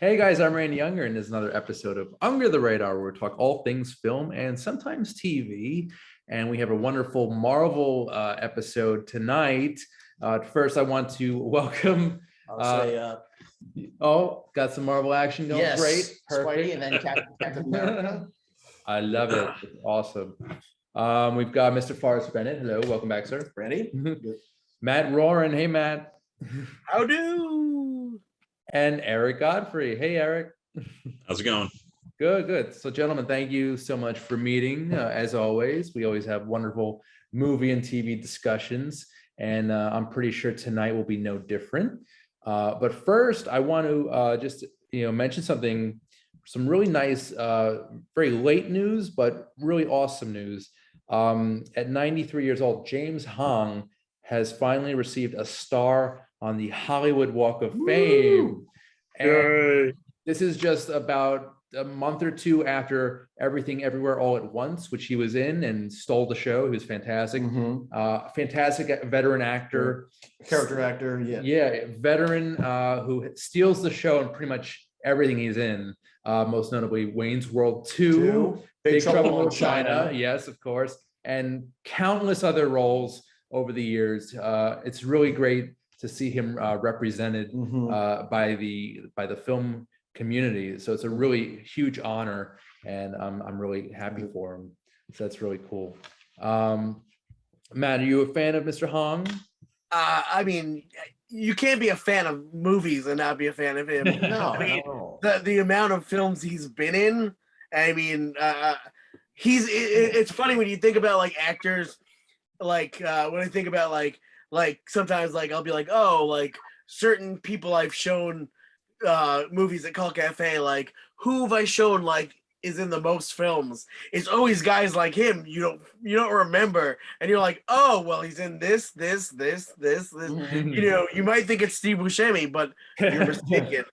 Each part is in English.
Hey guys, I'm Randy Younger, and this is another episode of Under the Radar, where we talk all things film and sometimes TV. And we have a wonderful Marvel episode tonight. First, I want to welcome. Got some Marvel action going. Yes, great, perfect. Spidey, and then Captain America. I love it. It's awesome. We've got Mr. Forrest Bennett. Hello, welcome back, sir. Ready? Matt Roran. Hey, Matt. How do? And Eric Godfrey. Hey, Eric. How's it going? Good. So, gentlemen, thank you so much for meeting. As always, we always have wonderful movie and TV discussions, and I'm pretty sure tonight will be no different. But first, I want to just mention some really nice, very late news, but really awesome news. At 93 years old, James Hong has finally received a star on the Hollywood Walk of Fame. And this is just about a month or two after Everything Everywhere All at Once, which he was in and stole the show. He was fantastic. Fantastic veteran actor. Character actor, Yeah, veteran who steals the show in pretty much everything he's in. Most notably Wayne's World 2, Big Trouble in Little China. Yes, of course. And countless other roles over the years. It's really great to see him represented by the film community. So it's a really huge honor, and I'm really happy for him. So that's really cool. Matt, are you a fan of Mr. Hong? I mean, you can't be a fan of movies and not be a fan of him. No, I mean, no. the amount of films he's been in. I mean, it's funny when you think about like actors. Like when I think about like sometimes like I'll be like, oh, like certain people I've shown movies at Cult Cafe, like who have I shown like is in the most films? It's always guys like him you don't remember, and you're like, oh well, he's in this. You might think it's Steve Buscemi, but you're mistaken.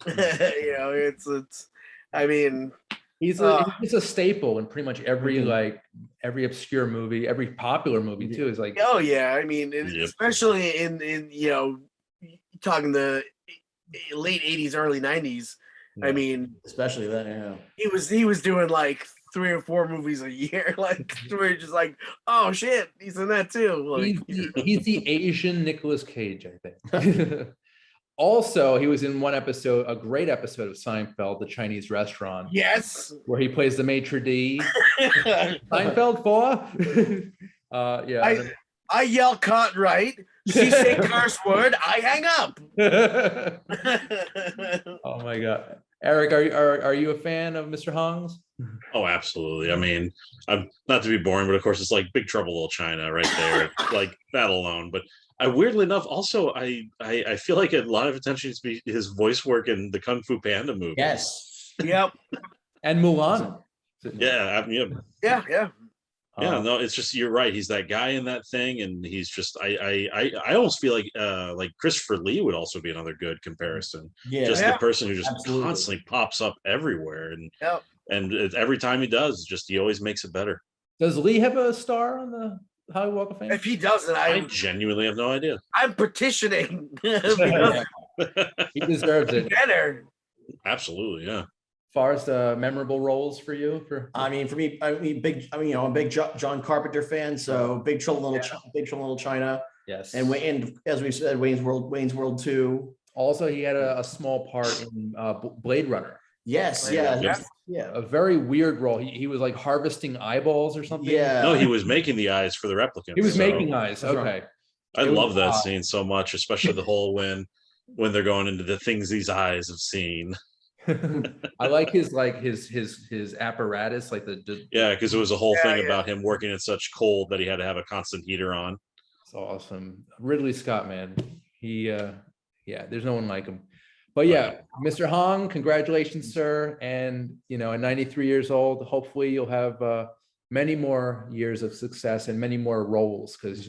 It's I mean, he's a staple in pretty much every obscure movie, every popular movie too. Is like, oh yeah, I mean, especially in talking the late 80s, early 90s. I mean, Especially that, he was doing like 3 or 4 movies a year, like we're just like, oh shit, he's in that too. Like, he's the Asian Nicolas Cage, I think. Also, he was in one episode, a great episode of Seinfeld, the Chinese restaurant. yes. Where he plays the maitre d'. Seinfeld 4. Yeah. I yell "cut" right. She say curse word. I hang up. Oh my God, Eric, are you a fan of Mr. Hong's? Oh, absolutely. I mean, I'm not to be boring, but of course it's like Big Trouble in Little China right there, like that alone. But weirdly enough, also I feel like a lot of attention to be his voice work in the Kung Fu Panda movie. Yes. Yep. And Mulan. Yeah. Yeah. Yeah, no, it's just, you're right. He's that guy in that thing, and he's just I almost feel like Christopher Lee would also be another good comparison. Yeah. Just the person who just Absolutely. constantly pops up everywhere, Yep. and every time he does, just he always makes it better. Does Lee have a star on the Hollywood Walk of Fame? If he doesn't, I genuinely have no idea. I'm petitioning. He deserves it. Better. Absolutely, yeah. Forrest, memorable roles for you? I mean, for me, I'm a big John Carpenter fan. So Big Trouble in Little China, Yes. and as we said, Wayne's World 2. Also, he had a small part in Blade Runner. Yes, Yeah. A very weird role. He was like harvesting eyeballs or something. Yeah. No, he was making the eyes for the replicants. He was so making eyes. That's Okay. I It was love that odd. scene so much, especially the whole when they're going into the things these eyes have seen. I like his apparatus, like the Yeah, because it was a whole thing Yeah. about him working in such cold that he had to have a constant heater on. It's awesome. Ridley Scott, man. There's no one like him. But yeah, Mr. Hong, congratulations, sir. And at 93 years old, hopefully you'll have many more years of success and many more roles, because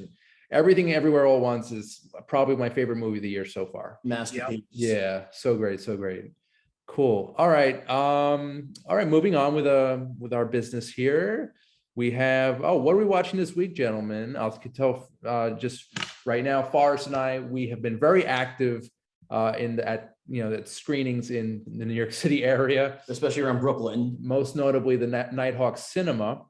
Everything Everywhere All at Once is probably my favorite movie of the year so far. Masterpiece. Yeah, so great. Cool. All right. Moving on with our business here. We have, what are we watching this week, gentlemen? I can tell just right now, Forrest and I, we have been very active at that screenings in the New York City area, especially around Brooklyn. most notably the Nighthawk Cinema.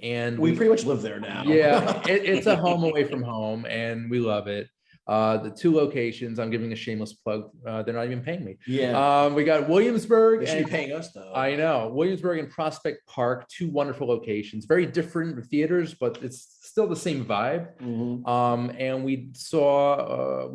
And we pretty much live there now. Yeah, it's a home away from home, and we love it. The 2 locations, I'm giving a shameless plug. They're not even paying me. Yeah. We got Williamsburg. They should be paying us though. I know. Williamsburg and Prospect Park, 2 wonderful locations, very different theaters, but it's still the same vibe. And we saw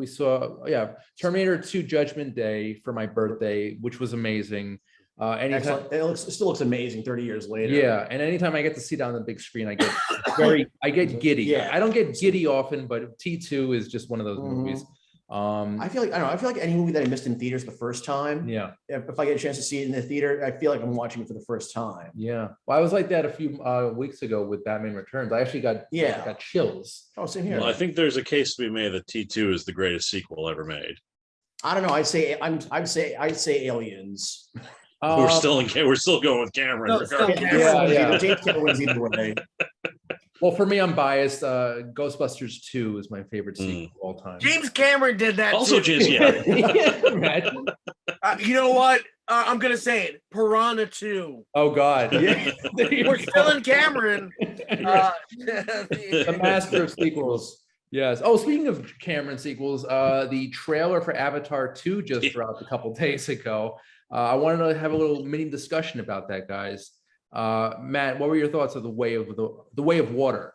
Terminator 2 Judgment Day for my birthday, which was amazing. Anytime, it still looks amazing 30 years later. Yeah, and anytime I get to see it on the big screen, I get giddy. Yeah. I don't get giddy often, but T2 is just one of those movies. I feel like any movie that I missed in theaters the first time. Yeah. If I get a chance to see it in the theater, I feel like I'm watching it for the first time. Yeah. Well, I was like that a few weeks ago with Batman Returns. I actually got chills. Oh, same here. Well, I think there's a case to be made that T2 is the greatest sequel ever made. I don't know. I'd say Aliens. We're still going with Cameron. Yeah. James Cameron wins either way. Well, for me, I'm biased. Ghostbusters 2 is my favorite sequel of all time. James Cameron did that. Also, too. Imagine. You know what? I'm gonna say it. Piranha 2. Oh God. Yeah. We're still in Cameron. The master of sequels. Yes. Oh, speaking of Cameron sequels, the trailer for Avatar 2 just dropped a couple days ago. I wanted to have a little mini discussion about that, guys. Matt, what were your thoughts of the way of water?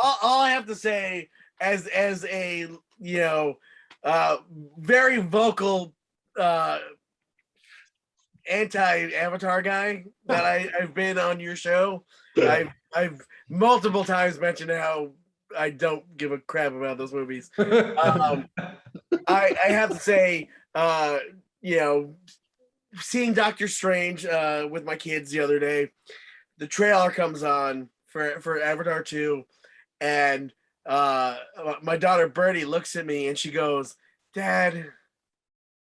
all I have to say, as a very vocal anti-Avatar guy that I've been on your show, I've multiple times mentioned how I don't give a crap about those movies. I have to say, seeing Doctor Strange with my kids the other day, the trailer comes on for Avatar 2, and my daughter Birdie looks at me and she goes, "Dad,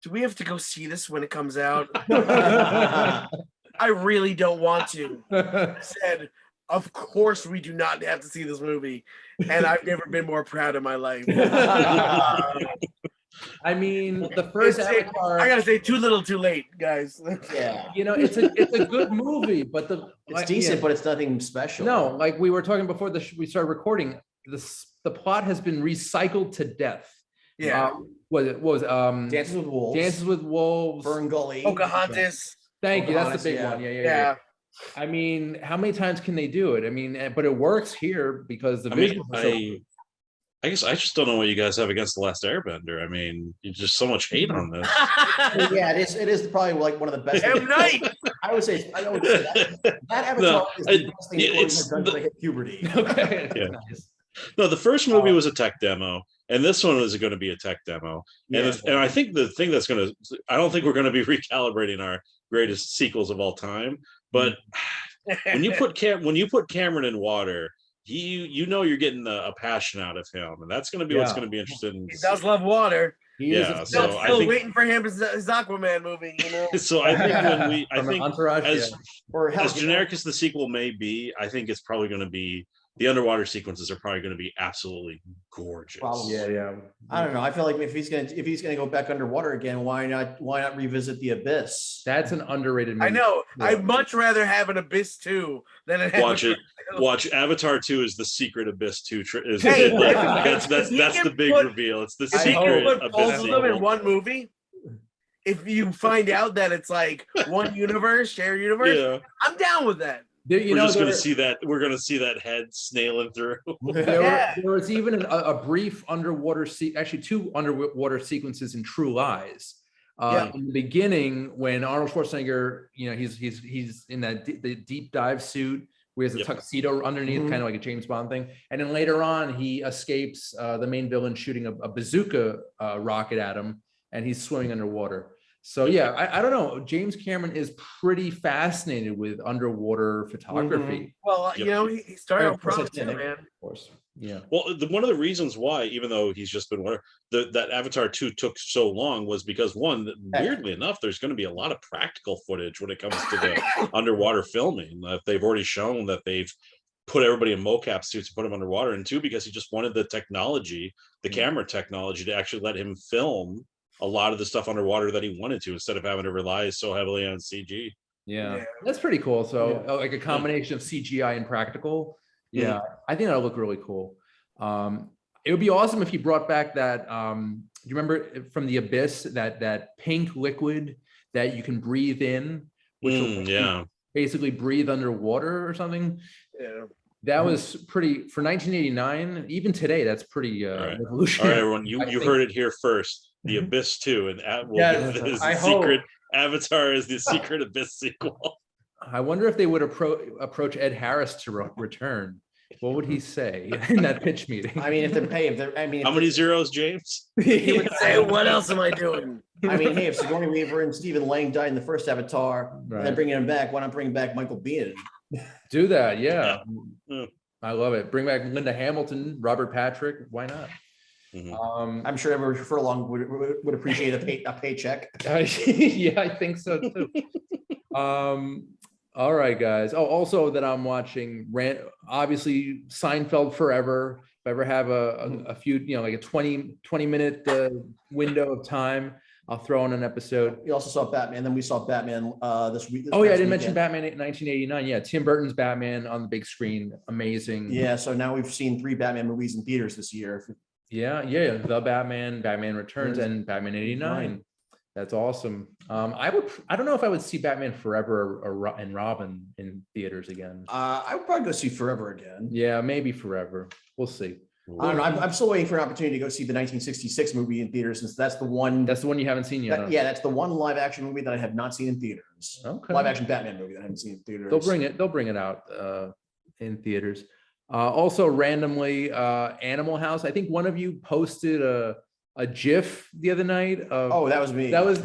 do we have to go see this when it comes out?" I really don't want to. I said, "Of course we do not have to see this movie," and I've never been more proud of my life. I mean, the first Avatar, I gotta say, too little, too late, guys. Yeah, it's a good movie, but it's decent, but it's nothing special. No, like we were talking before we started recording, the plot has been recycled to death. Yeah. Dances with Wolves. Dances with Wolves. Fern Gully. Pocahontas. Thank you. That's the big one. Yeah. I mean, how many times can they do it? I mean, but it works here because the visuals are so I guess I just don't know what you guys have against The Last Airbender. I mean, there's just so much hate on this. Yeah, it is probably like one of the best. M. Night. I would say that Avatar is the best thing has done to hit puberty. Okay. Yeah. No, the first movie was a tech demo, and this one is going to be a tech demo. And I think the thing that's going to, I don't think we're going to be recalibrating our greatest sequels of all time. But when you put Cameron in water, you're getting a passion out of him, and that's going to be what's going to be interesting. He does love water. So I think waiting for him his Aquaman movie. So I think Entourage, as generic as the sequel may be, I think it's probably going to be. The underwater sequences are probably going to be absolutely gorgeous. Probably. Yeah. I don't know. I feel like if he's gonna go back underwater again, why not revisit the Abyss? That's an underrated movie. I know. Yeah. I'd much rather have an Abyss 2 than an Watch Avatar 2 is the secret Abyss 2. That's the big reveal. It's the secret Abyss both of them in one movie. If you find out that it's like one universe, shared universe, I'm down with that. We're just going to see that. We're going to see that head snailing through. There was even a brief underwater actually 2 underwater sequences in True Lies. In the beginning, when Arnold Schwarzenegger, he's in the deep dive suit where he has a tuxedo underneath, kind of like a James Bond thing. And then later on, he escapes the main villain shooting a bazooka rocket at him, and he's swimming underwater. So I don't know. James Cameron is pretty fascinated with underwater photography. Well, he started on Pro too, man. Of course. Yeah. Well, one of the reasons why, even though he's just been that Avatar 2 took so long was because weirdly enough, there's going to be a lot of practical footage when it comes to the underwater filming. They've already shown that they've put everybody in mocap suits and put them underwater, and 2, because he just wanted the technology, the camera technology, to actually let him film a lot of the stuff underwater that he wanted to, instead of having to rely so heavily on CG. Yeah, Yeah. that's pretty cool. So Yeah. like a combination of CGI and practical. Mm-hmm. Yeah, I think that'll look really cool. It would be awesome if you brought back that. Do you remember from the Abyss that pink liquid that you can breathe in, which will Yeah. basically breathe underwater or something? Yeah. That was pretty for 1989. Even today, that's pretty All right. revolutionary. All right, everyone, you I you think- heard it here first. The Abyss 2, and we'll Yes, give this I secret. hope. Avatar is the secret Abyss sequel. I wonder if they would approach Ed Harris to return. What would he say in that pitch meeting? I mean, if they're, I mean, How many zeros, James? He would say, "What else am I doing?" I mean, hey, if Sigourney Weaver and Stephen Lang died in the first Avatar, and Right. then bringing him back, why not bring back Michael Biehn? Do that, yeah. Yeah. I love it. Bring back Linda Hamilton, Robert Patrick. Why not? Mhm. I'm sure everyone Furlong would appreciate a paycheck. Yeah, I think so too. All right, guys. Oh, also that I'm watching, obviously Seinfeld forever. If I ever have a few, like a 20 minute window of time, I'll throw on an episode. We also saw Batman. Then we saw Batman this week. Oh yeah, I didn't mention Batman in 1989. Yeah, Tim Burton's Batman on the big screen, amazing. Yeah, so now we've seen 3 Batman movies in theaters this year. Yeah, the Batman, Batman Returns, and Batman 89. That's awesome. I don't know if I would see Batman Forever or and Robin in theaters again. I would probably go see Forever again. Yeah, maybe Forever. We'll see. I don't know. I'm still waiting for an opportunity to go see the 1966 movie in theaters, since that's the one. That's the one you haven't seen yet. Huh? Yeah, that's the one live action movie that I have not seen in theaters. Okay. Live action Batman movie that I haven't seen in theaters. They'll bring it out in theaters. Also randomly, Animal House. I think one of you posted a GIF the other night of Oh, that was me. that was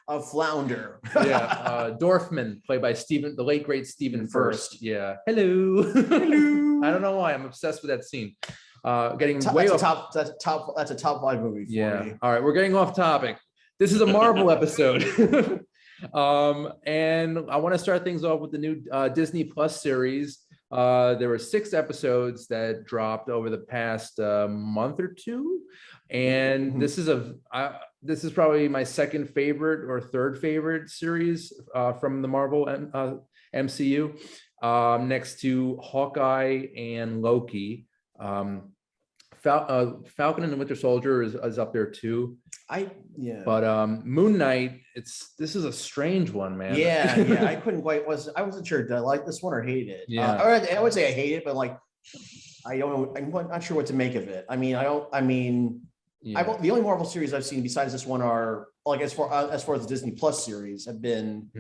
a flounder. Dorfman, played by the late great Stephen First. Yeah. Hello. Hello. I don't know why I'm obsessed with that scene. Getting way That's off. that's a top 5 movie for Yeah. me. All right, we're getting off topic. This is a Marvel episode. And I want to start things off with the new Disney Plus series. There were 6 episodes that dropped over the past month or two, and this is probably my second favorite or third favorite series from the Marvel MCU, next to Hawkeye and Loki. Falcon and the Winter Soldier is up there too. But Moon Knight, this is a strange one, man. Yeah. I wasn't sure, did I like this one or hate it? Yeah. Or I would say I hate it, but like I don't know. I'm not sure what to make of it. The only Marvel series I've seen besides this one are like as far as the Disney Plus series have been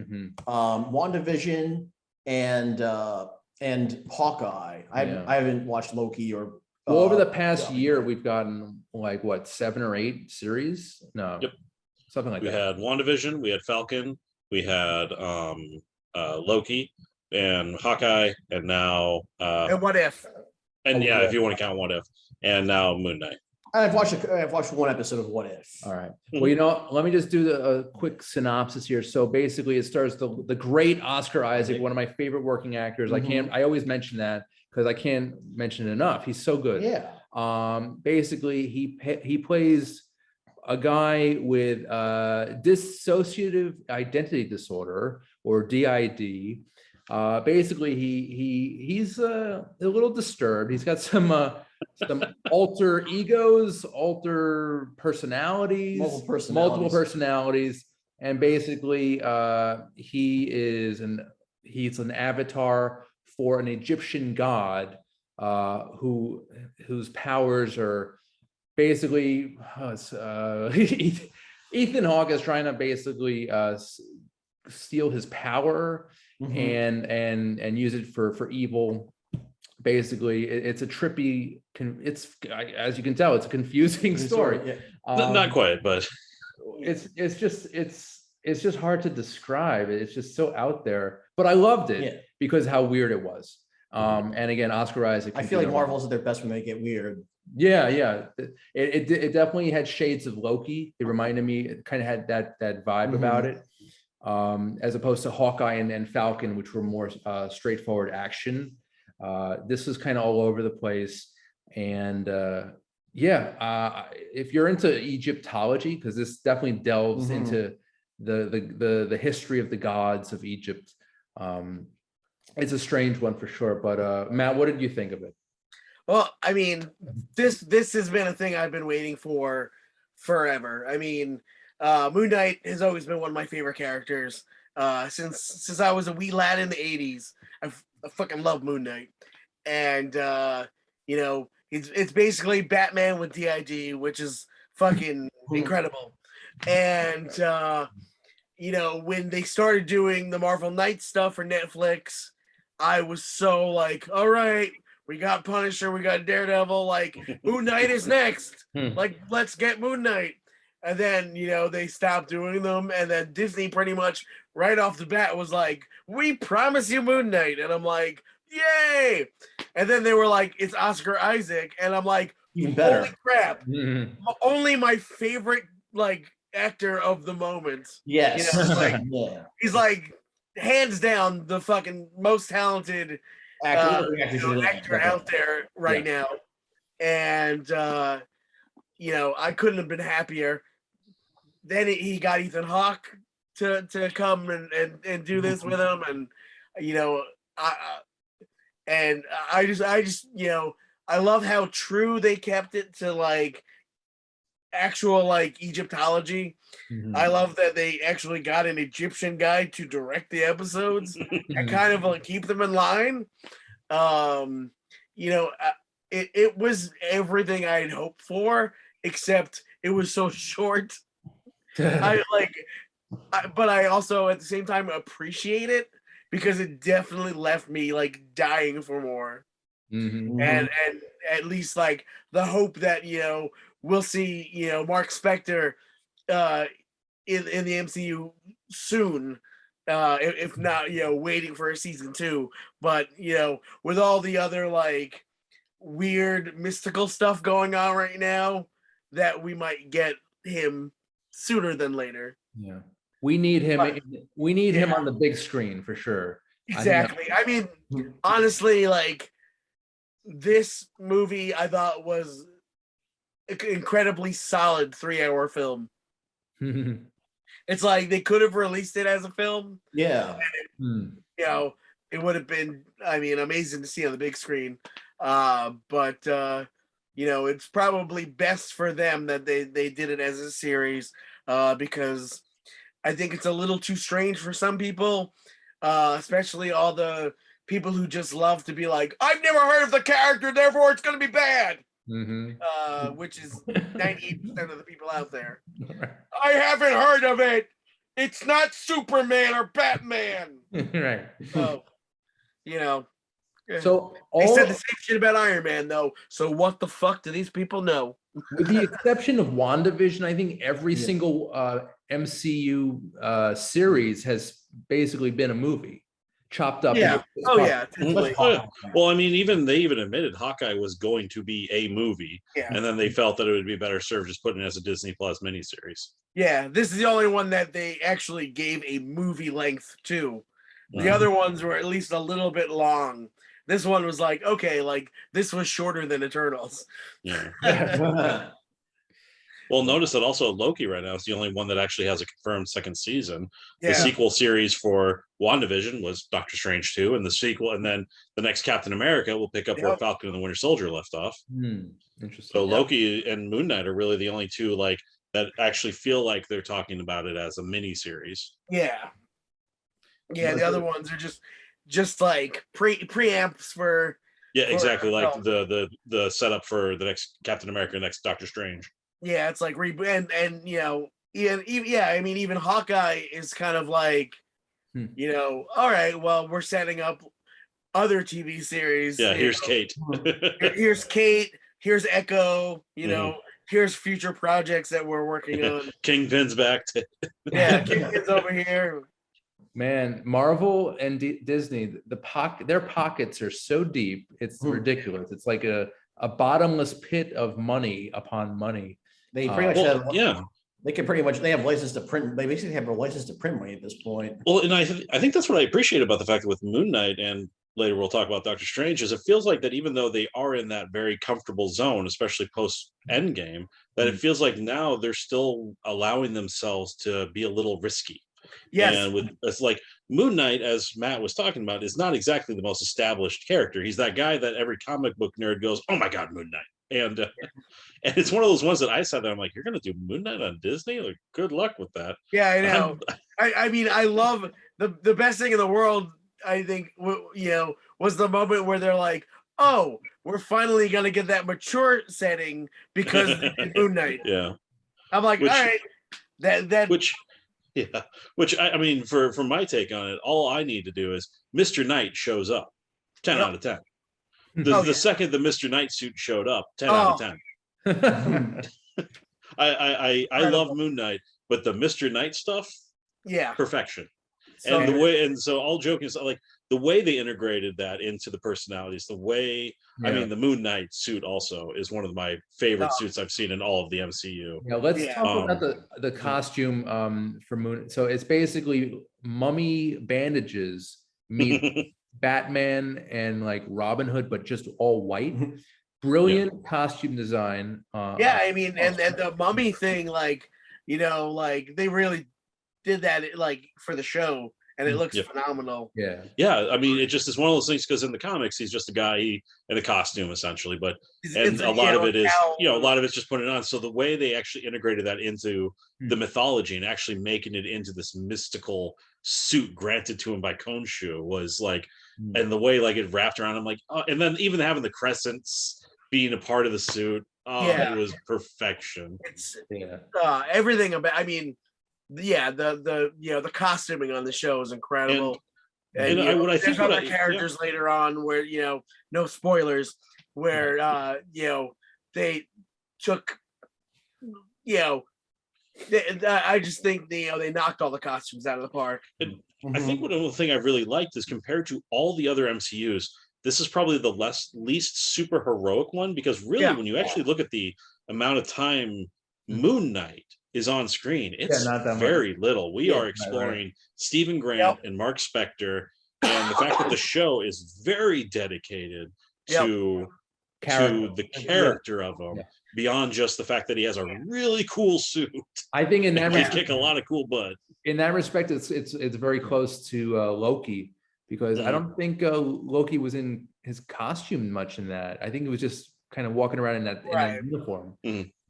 WandaVision and Hawkeye. I haven't watched Loki or. Well, over the past year, we've gotten like what 7 or 8 series? No, Yep. Something like We that. had WandaVision, we had Falcon, we had Loki and Hawkeye, and now And What If? if you want to count What If, and now Moon Knight. I've watched one episode of What If. All right. Well, let me just do a quick synopsis here. So basically, it stars the great Oscar Isaac, one of my favorite working actors. I always mention that because I can't mention it enough. He's so good. Yeah. Basically, he plays a guy with dissociative identity disorder, or DID. Basically, he's a little disturbed. He's got some alter egos, alter personalities, multiple personalities, and basically, he's an avatar for an Egyptian god whose powers are basically Ethan Hawke is trying to basically steal his power and use it for evil. Basically, it's a trippy. As you can tell, it's a confusing story. Not quite, but it's just hard to describe. It's just so out there. But I loved it because how weird it was. And again, Oscar Isaac. I feel like Marvel's at their best when they get weird. Yeah. It definitely had shades of Loki. It reminded me. It kind of had that vibe about it, as opposed to Hawkeye and Falcon, which were more straightforward action. This was kind of all over the place, and Yeah, if you're into Egyptology, because this definitely delves into the history of the gods of Egypt. It's a strange one for sure. But Matt, what did you think of it? Well, I mean, this has been a thing I've been waiting for forever. I mean, Moon Knight has always been one of my favorite characters. Since I was a wee lad in the '80s, I fucking love Moon Knight, and you know, it's basically Batman with DID, which is fucking incredible. And you know, when they started doing the Marvel Knight stuff for Netflix, I was so like, all right, we got Punisher, we got Daredevil, like Moon Knight is next. Like, let's get Moon Knight. And then, you know, they stopped doing them. And then Disney pretty much right off the bat was like, we promise you Moon Knight. And I'm like, yay. And then they were like, it's Oscar Isaac. And I'm like, even better. Holy crap. Only my favorite, like, actor of the moment. Yes. You know, like, he's like, hands down, the fucking most talented actor out there right now. And, you know, I couldn't have been happier. Then he got Ethan Hawke to come and do this with him, and you know, I just you know, I love how true they kept it to like actual like Egyptology. I love that they actually got an Egyptian guy to direct the episodes and kind of like keep them in line. You know, it was everything I'd hoped for, except it was so short. But I also at the same time appreciate it because it definitely left me like dying for more. And at least like the hope that, you know, we'll see, you know, Mark Spector in the MCU soon, if not, you know, waiting for a season 2. But, you know, with all the other like weird mystical stuff going on right now, that we might get him sooner than later. Yeah, we need him. We need him on the big screen for sure. Exactly. I mean, honestly, like this movie I thought was an incredibly solid 3-hour film. It's like they could have released it as a film. Yeah. You know, it would have been, I mean, amazing to see on the big screen. But you know, it's probably best for them that they did it as a series, because I think it's a little too strange for some people, especially all the people who just love to be like, I've never heard of the character, therefore it's going to be bad. Which is 98% of the people out there. I haven't heard of it. It's not Superman or Batman. Right. So, you know. So they said the same shit about Iron Man, though. So what the fuck do these people know? With the exception of WandaVision, I think every single MCU series has basically been a movie, chopped up. Yeah. Well, I mean, they even admitted Hawkeye was going to be a movie, and then they felt that it would be better served just putting it as a Disney Plus miniseries. Yeah, this is the only one that they actually gave a movie length to. The other ones were at least a little bit long. This one was like, okay, like this was shorter than Eternals. Yeah. Well, notice that also Loki right now is the only one that actually has a confirmed second season. Yeah. The sequel series for WandaVision was Doctor Strange 2, and the sequel, and then the next Captain America will pick up where Falcon and the Winter Soldier left off. Interesting. So Loki and Moon Knight are really the only two like that actually feel like they're talking about it as a mini series. Yeah. Yeah, the other ones are just like preamps for exactly, like the setup for the next Captain America, next Doctor Strange. Yeah, it's like and you know, I mean, even Hawkeye is kind of like, you know, all right, well, we're setting up other TV series. Yeah, here's Kate. Here's Kate. Here's Echo. You know, here's future projects that we're working on. Kingpin's back. Kingpin's over here. Man, Marvel and Disney, their pockets are so deep, it's ridiculous. It's like a bottomless pit of money upon money. They pretty much they can pretty much, they have license to print. They basically have a license to print money at this point. Well, and I think that's what I appreciate about the fact that with Moon Knight and later we'll talk about Doctor Strange, is it feels like that even though they are in that very comfortable zone, especially post Endgame, that it feels like now they're still allowing themselves to be a little risky. Yes. And with it's like Moon Knight, as Matt was talking about, is not exactly the most established character. He's that guy that every comic book nerd goes, "Oh my god, Moon Knight!" And and it's one of those ones that I sat there, I'm like, "You're gonna do Moon Knight on Disney? Like, good luck with that." Yeah, I know. I mean, I love the best thing in the world. I think was the moment where they're like, "Oh, we're finally gonna get that mature setting because Moon Knight." Yeah, I'm like, all right, that which. Yeah, which I mean, for my take on it, all I need to do is Mr. Knight shows up, 10 out of 10. The second the Mr. Knight suit showed up, 10 out of 10. I love Moon Knight, but the Mr. Knight stuff, perfection. So, And so all joking aside, like the way they integrated that into the personalities, the way I mean, the Moon Knight suit also is one of my favorite suits I've seen in all of the MCU. Yeah, let's talk about the costume for Moon. So it's basically mummy bandages meet Batman and like Robin Hood, but just all white. Brilliant costume design. I mean, and the mummy thing, like they really did that like for the show, and it looks phenomenal. Yeah. I mean, it just is one of those things because in the comics he's just a guy in a costume essentially, but and a lot of it is a lot of it's just putting it on. So the way they actually integrated that into the mythology and actually making it into this mystical suit granted to him by Khonshu was like, and the way like it wrapped around him, like, and then even having the crescents being a part of the suit, it was perfection. It's everything about. I mean. The costuming on the show is incredible. And there's other characters later on where no spoilers, where they took I just think they knocked all the costumes out of the park. And I think one thing I really liked is compared to all the other MCUs, this is probably the least super heroic one, because really when you actually look at the amount of time Moon Knight is on screen, it's very little. We are exploring Stephen Grant and Mark Spector, and the fact that the show is very dedicated to the character of him, beyond just the fact that he has a really cool suit. I think in that he kick a lot of cool butt. In that respect, it's very close to Loki, because I don't think Loki was in his costume much in that. I think it was just kind of walking around in that uniform.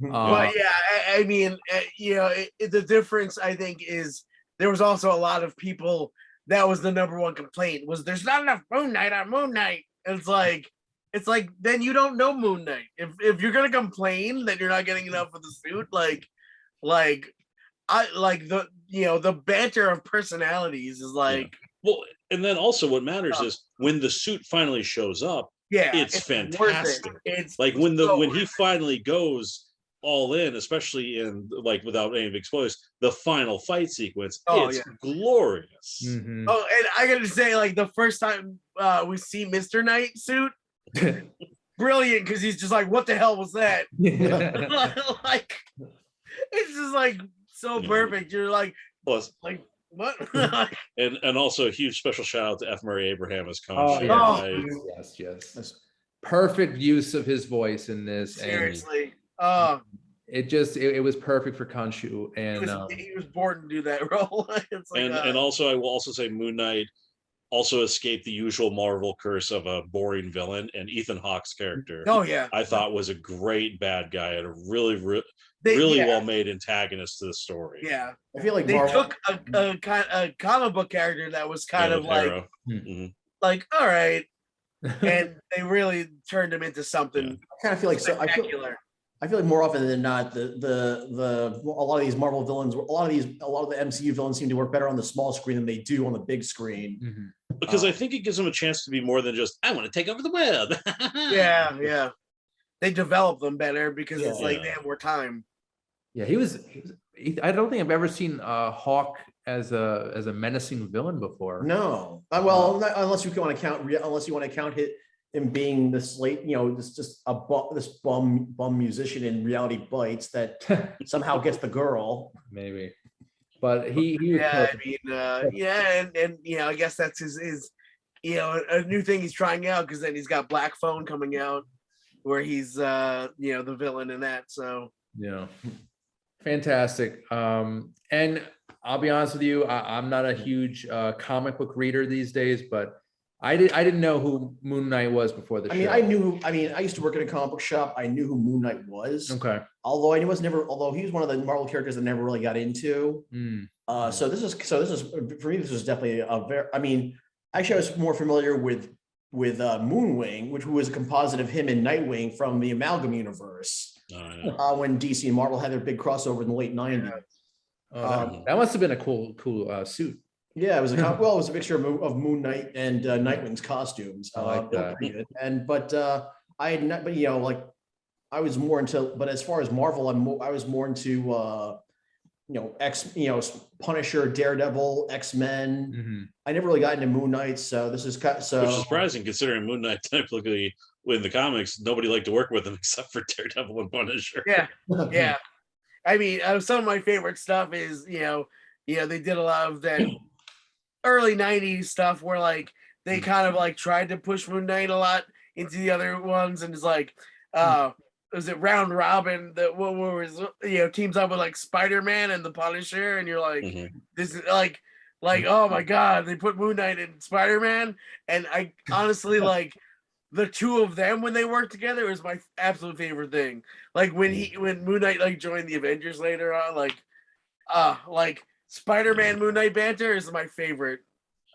But I mean, the difference I think is there was also a lot of people that was the number one complaint was there's not enough Moon Knight on Moon Knight. And it's like then you don't know Moon Knight. If you're gonna complain that you're not getting enough of the suit, I like the banter of personalities is like well, and then also what matters is when the suit finally shows up. It's fantastic. It's like when he finally goes all in, especially in like without any big spoilers, the final fight sequence, it's glorious. Oh, and I gotta say, like the first time we see Mr. Knight suit, brilliant, because he's just like, what the hell was that? Like it's just like so perfect. You're like, plus like what? and also a huge special shout out to F. Murray Abraham as Khonshu. Yes. Perfect use of his voice in this. Seriously. It was perfect for Khonshu, and he was born to do that role. And also I will also say Moon Knight also escaped the usual Marvel curse of a boring villain, and Ethan Hawke's character I thought was a great bad guy and a really well made antagonist to the story. I feel like they took a comic book character that was kind of like like all right, and they really turned him into something. I kind of feel like spectacular. I feel like more often than not, a lot of these Marvel villains, a lot of the MCU villains seem to work better on the small screen than they do on the big screen. Because I think it gives them a chance to be more than just I want to take over the web. yeah. They develop them better because it's like they have more time. Yeah, he was. I don't think I've ever seen Hawk as a menacing villain before. No, unless you want to count him being this this bum musician in Reality Bites that somehow gets the girl. Maybe, but he was I mean, and I guess that's his a new thing he's trying out, because then he's got Black Phone coming out where he's the villain in that. So yeah, fantastic. And I'll be honest with you, I'm not a huge comic book reader these days, but I didn't know who Moon Knight was before the show. I used to work at a comic book shop. I knew who Moon Knight was. Okay. Although he was one of the Marvel characters I never really got into. So this is for me, this was definitely actually I was more familiar with Moonwing, which was a composite of him and Nightwing from the Amalgam universe. When DC and Marvel had their big crossover in the late 90s. That must have been a cool suit. Yeah, it was it was a mixture of Moon Knight and Nightwing's costumes. I like that. Pretty good. I was more into, but as far as Marvel, I was more into Punisher, Daredevil, X-Men. I never really got into Moon Knight, so this is which is surprising considering Moon Knight typically in the comics nobody liked to work with him except for Daredevil and Punisher. Yeah. I mean, some of my favorite stuff is they did a lot of that early 90s stuff where like they kind of like tried to push Moon Knight a lot into the other ones, and it's like was it Round Robin that was teams up with like Spider-Man and the Punisher, and you're like this is like oh my god, they put Moon Knight and Spider-Man, and I honestly like the two of them when they work together is my absolute favorite thing. Like when Moon Knight like joined the Avengers later on, like Spider-Man Moon Knight banter is my favorite.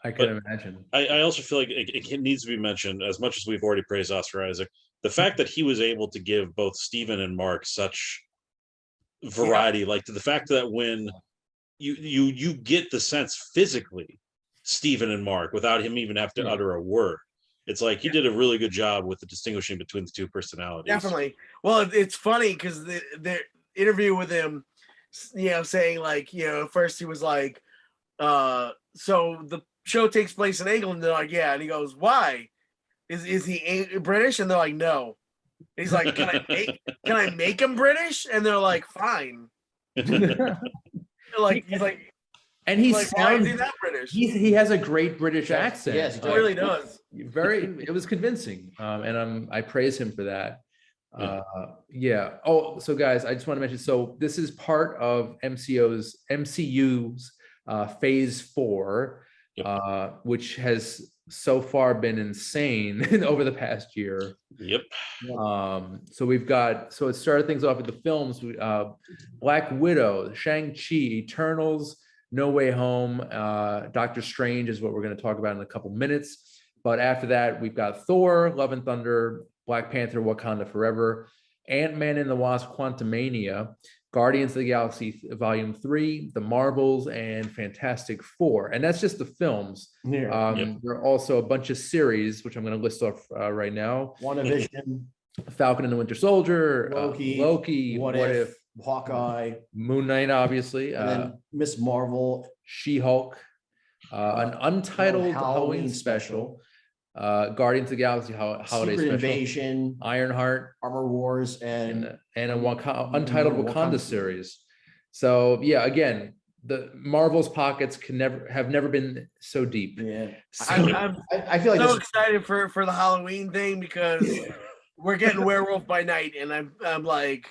I can imagine. I also feel like it needs to be mentioned, as much as we've already praised Oscar Isaac, the fact that he was able to give both Steven and Mark such variety, like to the fact that when you get the sense physically, Steven and Mark, without him even have to utter a word. It's like he did a really good job with the distinguishing between the two personalities. Definitely. Well, it's funny because the interview with him, saying like, first he was like, so the show takes place in England. They're like, yeah, and he goes, why? Is he British? And they're like, no. And he's like, can I make him British? And they're like, fine. He's like. And he sounds that British. He has a great British accent. Yes, he really does. It was convincing, and I praise him for that. Yeah. Oh, so guys, I just want to mention. So this is part of MCU's Phase 4, which has so far been insane over the past year. Yep. So it started things off with the films. Black Widow, Shang-Chi, Eternals, No Way Home, Doctor Strange is what we're going to talk about in a couple minutes. But after that, we've got Thor, Love and Thunder, Black Panther, Wakanda Forever, Ant-Man and the Wasp, Quantumania, Guardians of the Galaxy Volume 3, The Marvels, and Fantastic Four. And that's just the films. There are also a bunch of series, which I'm going to list off right now. WandaVision, Falcon and the Winter Soldier, Loki, What If, Hawkeye, Moon Knight, obviously, and then Miss Marvel, She-Hulk, an Untitled Halloween special, Guardians of the Galaxy Holiday Secret Special, Invasion, Ironheart, Armor Wars, and an Untitled Wakanda series. So yeah, again, the Marvel's pockets have never been so deep. Yeah, So, I feel like so excited for the Halloween thing because we're getting Werewolf by Night, and I'm like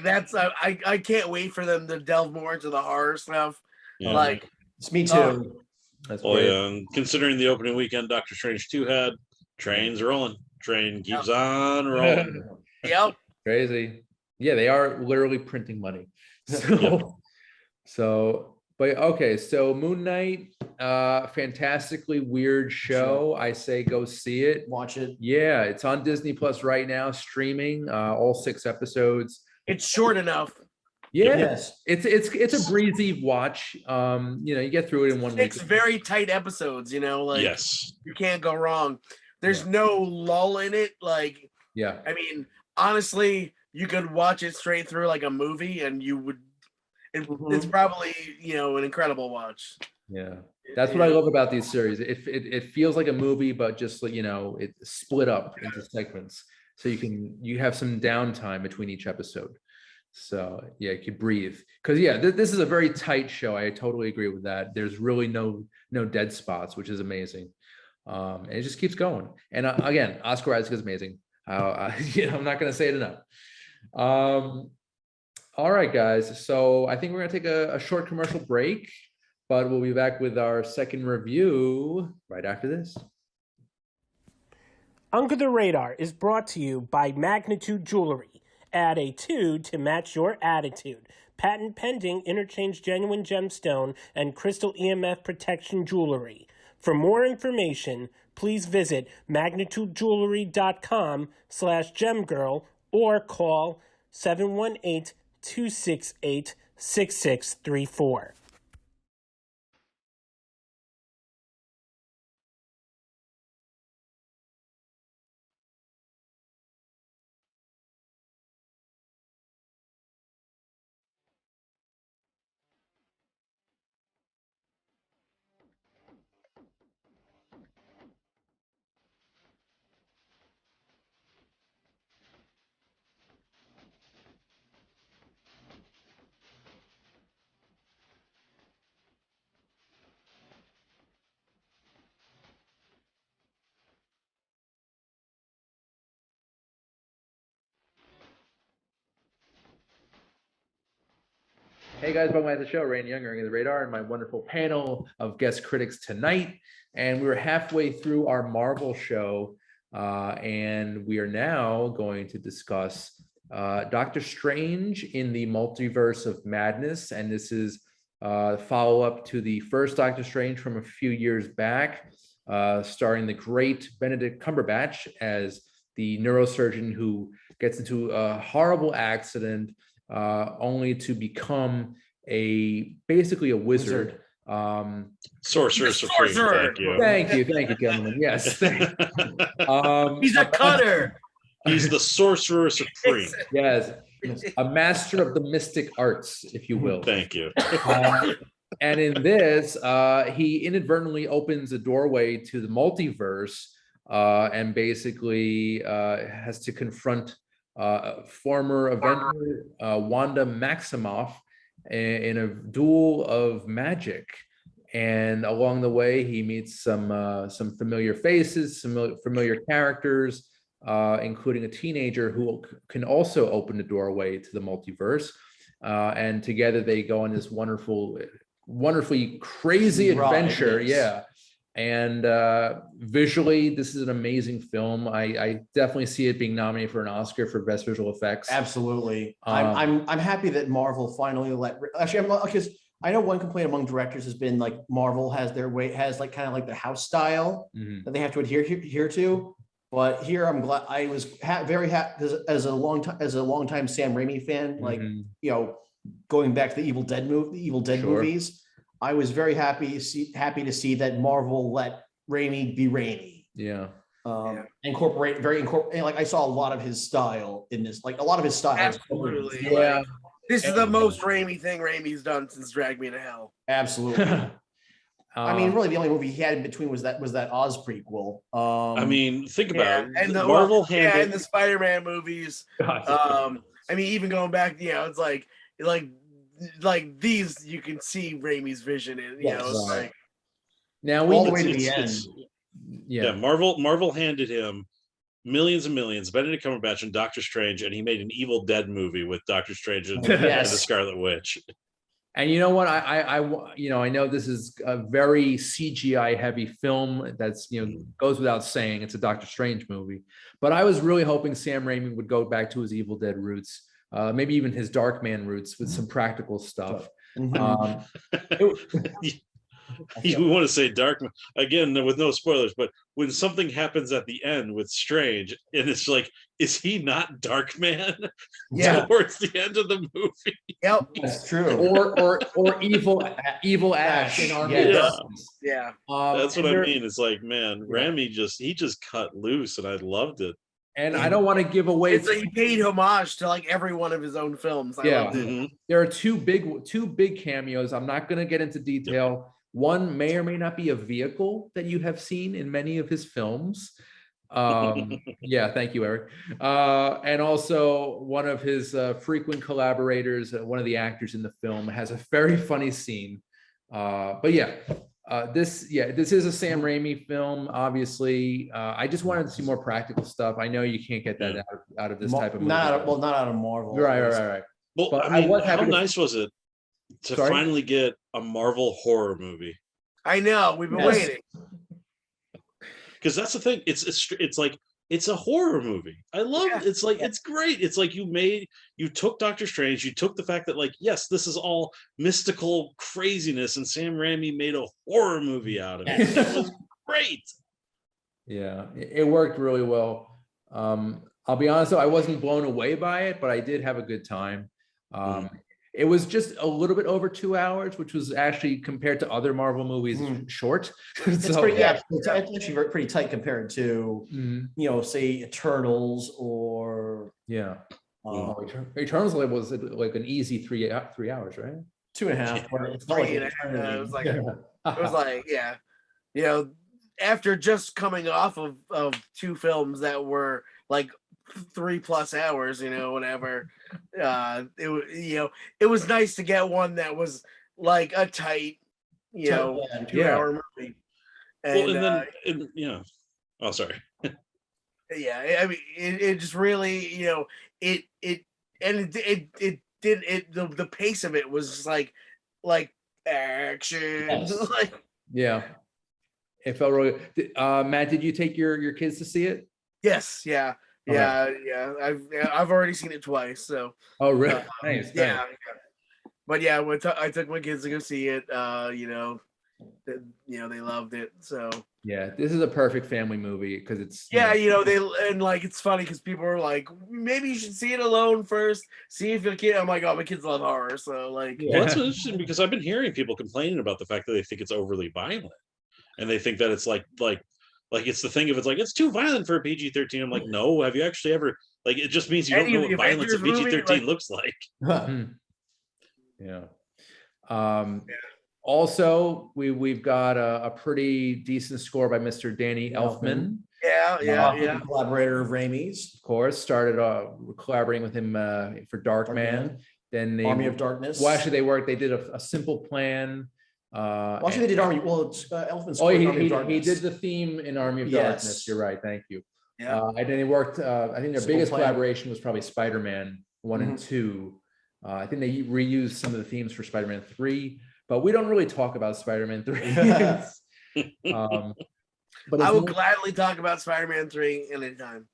that's I can't wait for them to delve more into the horror stuff. Like it's me too. That's yeah. And considering the opening weekend Doctor Strange 2 had, trains rolling. Train keeps on rolling. Yep. Crazy. Yeah, they are literally printing money. But okay, so Moon Knight, fantastically weird show. I say go see it. Watch it. Yeah, it's on Disney Plus right now, streaming, all 6 episodes. It's short enough. Yeah, yes. It's a breezy watch. You get through it in 1 week. 6 very tight episodes, Yes. You can't go wrong. There's no lull in it. Like, yeah. I mean, honestly, you could watch it straight through like a movie and you would, it's probably, an incredible watch. Yeah. That's what I love about these series. It feels like a movie, but just it's split up into segments. So you have some downtime between each episode. So yeah, you could breathe. Because this is a very tight show. I totally agree with that. There's really no dead spots, which is amazing. And it just keeps going. And again, Oscar Isaac is amazing. I'm not going to say it enough. All right, guys. So I think we're going to take a short commercial break, but we'll be back with our second review right after this. Under the Radar is brought to you by Magnitude Jewelry. Add a 2 to match your attitude. Patent pending, interchange genuine gemstone and crystal EMF protection jewelry. For more information, please visit magnitudejewelry.com/gemgirl or call 718-268-6634. Hey guys, welcome back to the show. Randy Young, Under the Radar, and my wonderful panel of guest critics tonight. And we were halfway through our Marvel show, and we are now going to discuss Doctor Strange in the Multiverse of Madness. And this is follow-up to the first Doctor Strange from a few years back, starring the great Benedict Cumberbatch as the neurosurgeon who gets into a horrible accident, only to become basically a wizard. Sorcerer Supreme. Thank you, gentlemen. Yes. He's a cutter. He's the Sorcerer Supreme. Yes, a master of the mystic arts, if you will. Thank you. And in this, he inadvertently opens a doorway to the multiverse, and basically has to confront former Avenger Wanda Maximoff in a duel of magic. And along the way, he meets some familiar faces, some familiar characters, including a teenager who can also open the doorway to the multiverse. And together they go on this wonderfully crazy adventure. Yeah. And visually, this is an amazing film. I definitely see it being nominated for an Oscar for Best Visual Effects. Absolutely. I'm happy that Marvel finally because I know one complaint among directors has been like Marvel has like kind of like the house style that they have to adhere to. But here I'm glad I was very happy as a long time Sam Raimi fan, like going back to the Evil Dead movies. I was very happy to see that Marvel let Raimi be Raimi. Yeah. Incorporate like I saw a lot of his style in this, like a lot of his style. Absolutely. Yeah. This is the most Raimi thing Raimi's done since Drag Me to Hell. Absolutely. I mean, really, the only movie he had in between was that Oz prequel. I mean, think about it. And Marvel and the Spider-Man movies. I mean, even going back, it's like these, you can see Raimi's vision in. It's like now all the way to the end. Yeah, Marvel handed him millions and millions, Benedict Cumberbatch and Doctor Strange, and he made an Evil Dead movie with Doctor Strange and the Scarlet Witch. And you know what? I know this is a very CGI heavy film. That's goes without saying. It's a Doctor Strange movie, but I was really hoping Sam Raimi would go back to his Evil Dead roots, maybe even his Darkman roots with some practical stuff. You want to say Darkman again with no spoilers, but when something happens at the end with Strange, and it's like, is he not Darkman? Yeah, towards the end of the movie. Yep, that's true. Or evil Ash in Army. Yeah. That's what I mean. It's like, man, Raimi he just cut loose, and I loved it. And I don't want to give away. It's like he paid homage to like every one of his own films. I loved it. There are two big cameos. I'm not going to get into detail. One may or may not be a vehicle that you have seen in many of his films. Yeah, thank you, Eric. And also one of his frequent collaborators, one of the actors in the film, has a very funny scene. But yeah, This is a Sam Raimi film. Obviously, I just wanted to see more practical stuff. I know you can't get that out of this type of movie. Not out of Marvel. Right. Well, But I mean, was how happy to- nice was it to Sorry? finally get a Marvel horror movie? I know we've been Yes. waiting. Because that's the thing. It's like it's a horror movie. I love it. It's like it's great. It's like you took Doctor Strange, you took the fact that like yes, this is all mystical craziness, and Sam Raimi made a horror movie out of it. It was great. Yeah, it worked really well. I'll be honest though, I wasn't blown away by it, but I did have a good time. It was just a little bit over 2 hours, which was actually compared to other Marvel movies short. It's pretty, it's actually pretty tight compared to, say Eternals or Eternals was like an easy 3 hours, right? 2.5. But it's not It was like, it was like, after just coming off of two films that were like 3+ hours, whatever. It was nice to get one that was like a tight, 2-hour movie. And, oh, sorry. Yeah, I mean, it just really, the pace of it was just like action. Yes. Like, yeah, it felt really. Matt, did you take your kids to see it? yes, yeah. I've already seen it twice, so. Oh, really? Nice. Yeah. But yeah, I took my kids to go see it. They loved it. So. Yeah, this is a perfect family movie because it's. It's funny because people are like, maybe you should see it alone first, see if your kid. I'm like, oh, my kids love horror, so like. Well, that's interesting because I've been hearing people complaining about the fact that they think it's overly violent, and they think that it's like it's the thing of it's like it's too violent for a PG-13. I'm like, no, have you actually ever like it just means you don't know what violence in PG-13 looks like. Yeah. Also, we've got a pretty decent score by Mr. Danny Elfman. Yeah. Collaborator of Raimi's. Of course, started collaborating with him for Darkman. Then Army of Darkness. Well, actually, they did a Simple Plan. They did Army. Well, it's Elfman's. He did the theme in Army of Darkness. You're right. Thank you. Yeah. And then they worked. I think their Simple biggest Plan. collaboration was probably Spider-Man 1 and 2. I think they reused some of the themes for Spider-Man 3, but we don't really talk about Spider-Man 3. But I will gladly talk about Spider-Man 3 anytime.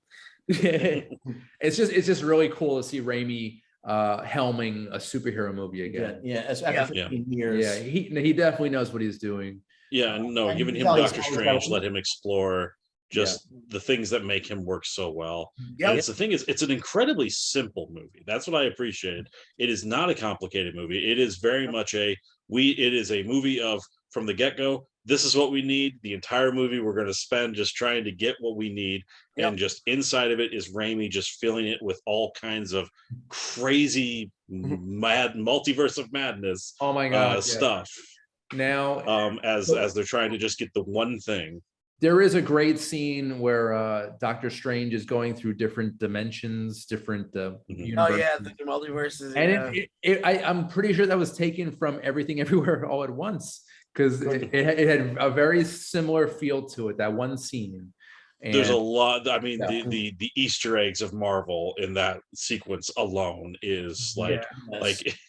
It's just really cool to see Raimi helming a superhero movie again. After 15 years. Yeah, he definitely knows what he's doing. Yeah, no, giving him Doctor Strange, let him explore just the things that make him work so well. And it's the thing is, it's an incredibly simple movie. That's what I appreciated. It is not a complicated movie. It is very much it is a movie of from the get-go, this is what we need. The entire movie we're going to spend just trying to get what we need. And just inside of it is Raimi just filling it with all kinds of crazy mad multiverse of madness oh my god stuff. Now as they're trying to just get the one thing. There is a great scene where Doctor Strange is going through different dimensions, different universes. Oh yeah, the multiverses. And I'm pretty sure that was taken from Everything Everywhere All at Once, because it had a very similar feel to it, that one scene. And there's a lot. I mean, the Easter eggs of Marvel in that sequence alone is like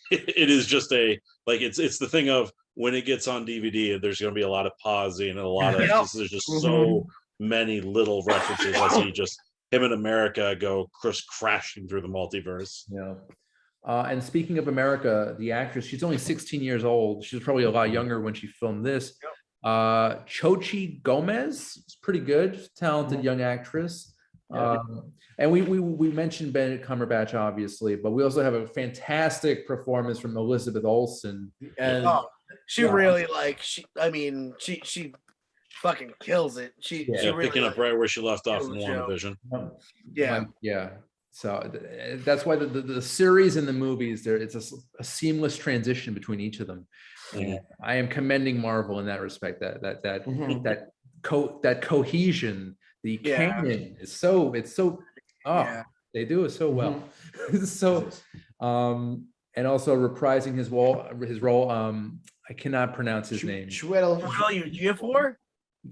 it is just it's the thing of when it gets on DVD, there's going to be a lot of pausing and a lot of there's just so many little references. I see just him in America go crashing through the multiverse. Yeah. And speaking of America, the actress, she's only 16 years old. She was probably a lot younger when she filmed this. Xochitl Gomez is pretty good, talented young actress. And we mentioned Benedict Cumberbatch, obviously, but we also have a fantastic performance from Elizabeth Olsen. And she really she fucking kills it. She really, picking up right where she left off in WandaVision. So that's why the series and the movies it's a seamless transition between each of them. And I am commending Marvel in that respect. That cohesion, the canon is so they do it so well. So and also reprising his role, I cannot pronounce his name. Chiwetel Ejiofor?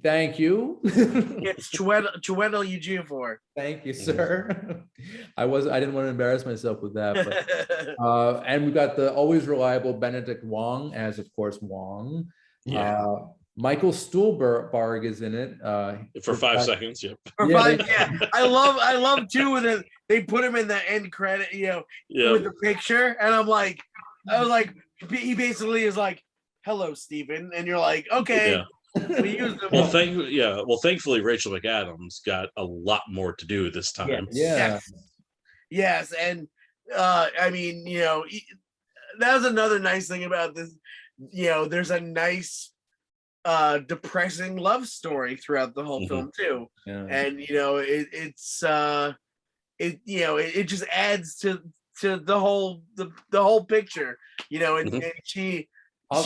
Thank you. It's Chiwetel Ejiofor. Thank you, sir. I didn't want to embarrass myself with that, but and we've got the always reliable Benedict Wong as, of course, Wong. Yeah. Michael Stuhlbarg is in it. For 5 seconds, yep. I love too when they put him in the end credit, with the picture, and I was like, he basically is like, "Hello, Stephen," and you're like, "Okay." Yeah. We used him. Well, thankfully, Rachel McAdams got a lot more to do this time. Yeah. Yes, and I mean, that was another nice thing about this. There's a nice depressing love story throughout the whole film too, and it just adds to the whole picture, and she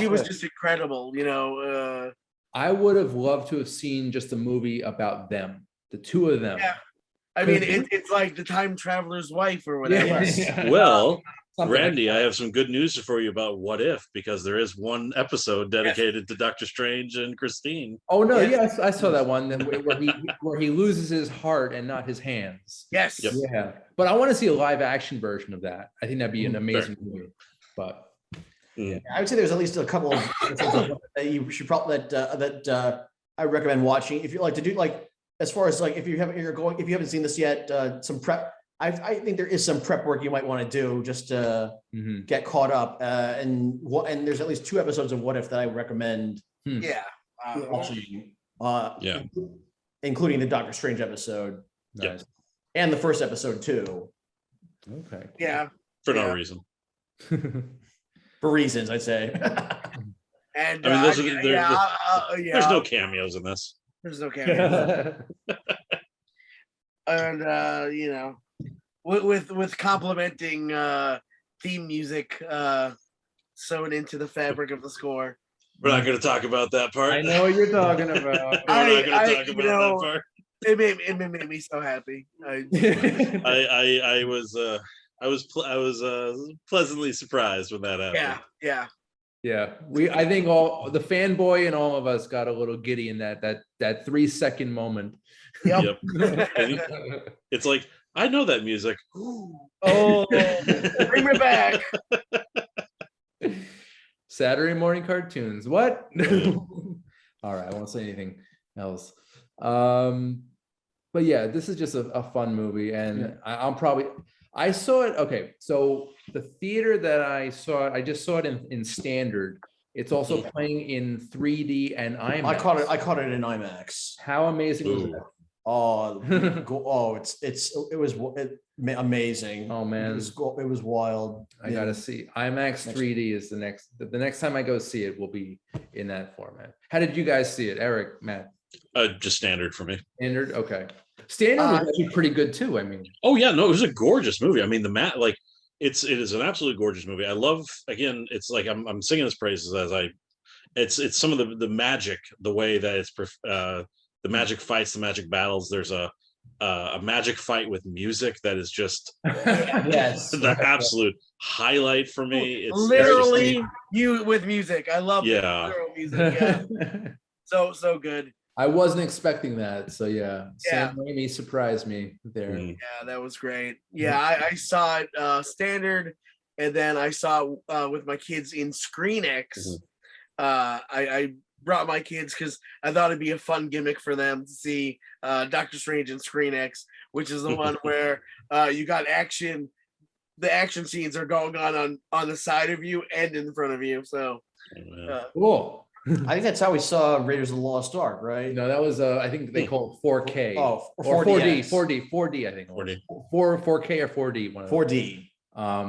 was just incredible. I would have loved to have seen just a movie about them, the two of them. Yeah. I mean, it's like the time traveler's wife or whatever. Yeah. Well, Something Randy, like I have some good news for you about What If, because there is one episode dedicated to Doctor Strange and Christine. Oh no, yes, I saw that one where he loses his heart and not his hands. Yes. Yep. Yeah, but I want to see a live action version of that. I think that'd be an amazing movie. But I would say there's at least a couple of that you should probably that I recommend watching if you like to do as far as if you haven't seen this yet, some prep. I think there is some prep work you might want to do just to get caught up. And there's at least 2 episodes of What If that I recommend. Yeah. Watching. Including the Doctor Strange episode. nice. And the first episode too. Okay. Yeah. For no reason. For reasons, I'd say. And I mean, there's no cameos in this. There's no cameos. And with complementing theme music sewn into the fabric of the score. We're not going to talk about that part. I know what you're talking about. We're not going to talk about that part. It made me so happy. I was pleasantly surprised when that happened. Yeah. I think all the fanboy and all of us got a little giddy in that 3-second moment. Yep. It's like, I know that music. Oh, bring me back. Saturday morning cartoons. What? All right, I won't say anything else. But yeah, this is just a fun movie, and I saw it. Okay, so the theater that I saw it, I just saw it in standard. It's also playing in 3D and IMAX. I caught it in IMAX. How amazing was that? It was amazing. Oh man, it was wild. I gotta see IMAX 3D is the next time I go see it will be in that format. How did you guys see it, Eric, Matt? Just standard for me. Standard, okay. Standard was actually pretty good too. I mean, oh yeah, no, it was a gorgeous movie. I mean, it is an absolutely gorgeous movie. I love, again, it's like I'm singing his praises it's some of the magic, the way that it's the magic fights, the magic battles. There's a magic fight with music that is just the absolute highlight for me. It's literally you with music. I love literal music. Yeah. so good. I wasn't expecting that, so yeah. Sam Raimi surprised me there. Yeah, that was great. Yeah, I saw it standard, and then I saw it with my kids in ScreenX. I brought my kids because I thought it'd be a fun gimmick for them to see Doctor Strange in ScreenX, which is the one where you got action. The action scenes are going on the side of you and in front of you. So cool. I think that's how we saw Raiders of the Lost Ark, right? No, that was I think they call it 4K. Oh, or 4D, 4D, I think. 4D. 4K or 4D. 4D. I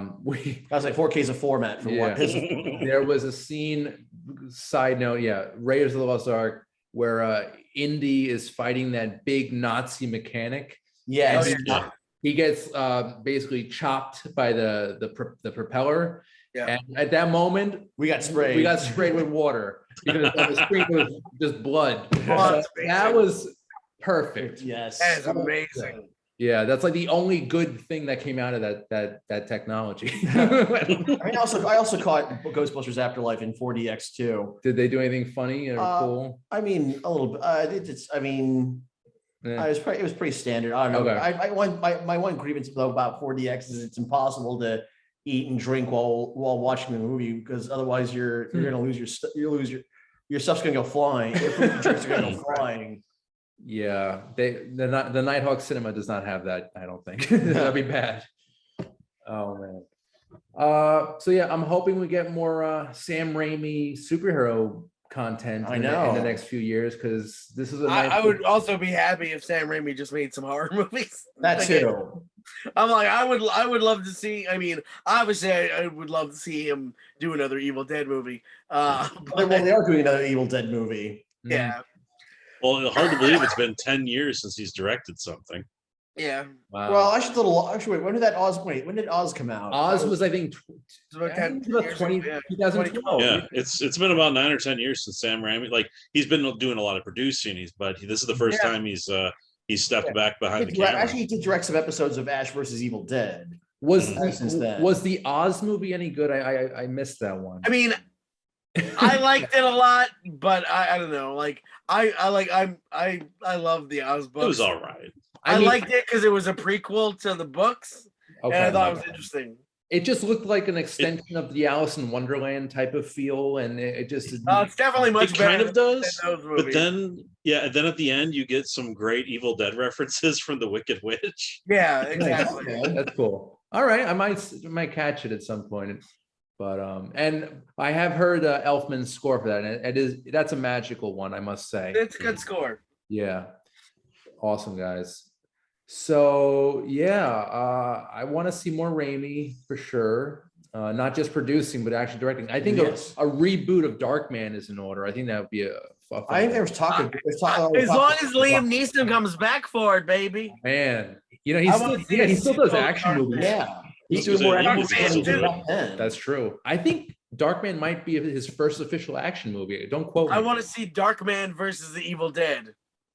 was like 4K is a format for what? There was a scene, side note, Raiders of the Lost Ark, where Indy is fighting that big Nazi mechanic. Yes. He gets basically chopped by the propeller. Yeah. And at that moment, we got sprayed. With water because on the screen was just blood. That was perfect. Yes, that is amazing. Yeah, that's like the only good thing that came out of that technology. I mean, I also caught Ghostbusters Afterlife in 4DX too. Did they do anything funny or cool? I mean, a little bit. I mean, Yeah. it was pretty standard. I don't know. Okay. My one grievance though about 4DX is it's impossible to eat and drink while watching the movie, because otherwise you're gonna lose your stuff's gonna go flying. Your food and drinks are gonna go flying. Yeah, the Nighthawk Cinema does not have that. I don't think that'd be bad. Oh man. So yeah, I'm hoping we get more Sam Raimi superhero content I in know. the next few years, because this is a I would also be happy if Sam Raimi just made some horror movies. That too. I'm like, I would love to see. I mean, obviously, I would love to see him do another Evil Dead movie. Well, they are doing another Evil Dead movie. Yeah, Well, hard to believe it's been 10 years since he's directed something. yeah. Wow. Well, actually, when did Oz come out? Oz was, I think, It's about 10 about years 20 ago, yeah. 2012. Yeah, it's been about 9 or 10 years since Sam Raimi. Like, he's been doing a lot of producing, but this is the first time he's stepped back behind the camera. Actually, he did direct some episodes of Ash versus Evil Dead. Was Since then. was the Oz movie any good? I missed that one. I mean, I liked it a lot, but I don't know. Like I love the Oz books. It was all right. I mean, liked it because it was a prequel to the books, and I thought it was interesting. It just looked like an extension of the Alice in Wonderland type of feel, and it just It's definitely much It better. kind of does, than those but movies. then at the end you get some great Evil Dead references from the Wicked Witch. Yeah, exactly. That's cool. All right, I might catch it at some point. But and I have heard Elfman's score for that, and that's a magical one, I must say. It's a good score. Yeah, awesome guys. So yeah, I want to see more Raimi for sure. Not just producing, but actually directing. I think Yes. a reboot of Darkman is in order. I think that would be a fun I think there was talking. As long as Liam Neeson comes back for it, baby. man. You know, I wanna see he a still does sequel to action Darkman. movies. Yeah, he's He was doing more in- action he was movies in- than back then. That's true. I think Darkman might be his first official action movie. Don't quote me. I want to see Darkman versus the Evil Dead.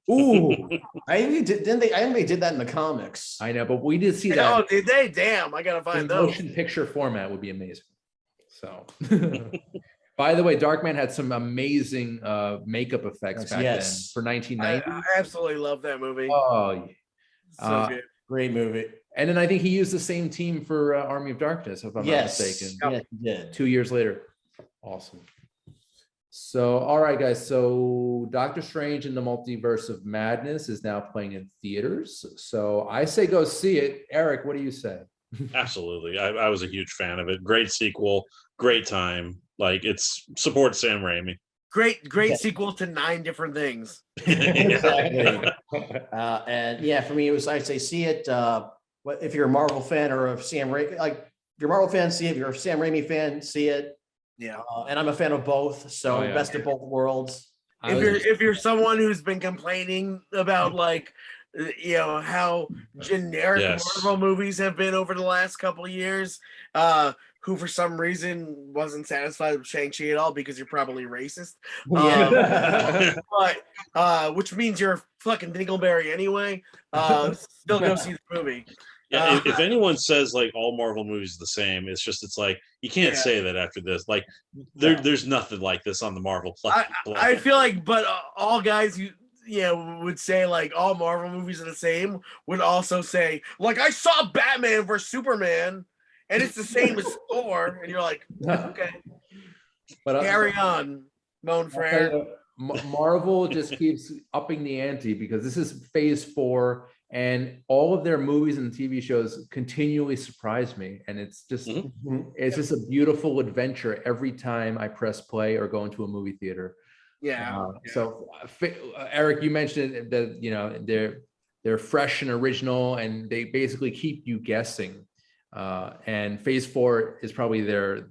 Ooh, I think they did that in the comics. I know, but we did see Oh, that. did they? Damn, I gotta In find those. motion picture format would be amazing. So, by the way, Darkman had some amazing makeup effects back then for 1990. I absolutely love that movie. Oh, So good. Great movie. and then I think he used the same team for Army of Darkness, if I'm not mistaken. Yes, he did. 2 years later. Awesome. So, all right, guys. So, Doctor Strange in the Multiverse of Madness is now playing in theaters. So, I say go see it. Eric, what do you say? Absolutely. I was a huge fan of it. Great sequel, great time. Like, it's support Sam Raimi. Great Yeah. sequel to 9 different things. Exactly. And yeah, for me, it was, I'd say see it. If you're a Marvel fan or a Sam Raimi, like if you're a Marvel fan, see it. If you're a Sam Raimi fan, see it. Yeah. And I'm a fan of both, so Oh, yeah. best of both worlds. If you're someone who's been complaining about like how generic Yes. Marvel movies have been over the last couple of years, who for some reason wasn't satisfied with Shang-Chi at all because you're probably racist. But which means you're a fucking dingleberry anyway. Still go see the movie. Yeah, if anyone says like all Marvel movies are the same, it's like you can't Yeah. say that after this. Like there's nothing like this on the Marvel platform. I feel like, but all guys who would say like all Marvel movies are the same would also say like I saw Batman versus Superman and it's the same as Thor, and you're like, okay, But carry on, Moan I'll Frere. tell you, Marvel just keeps upping the ante because this is phase 4 and all of their movies and TV shows continually surprise me. And it's just, it's just a beautiful adventure every time I press play or go into a movie theater. So Eric, you mentioned that, they're fresh and original and they basically keep you guessing. And phase 4 is probably their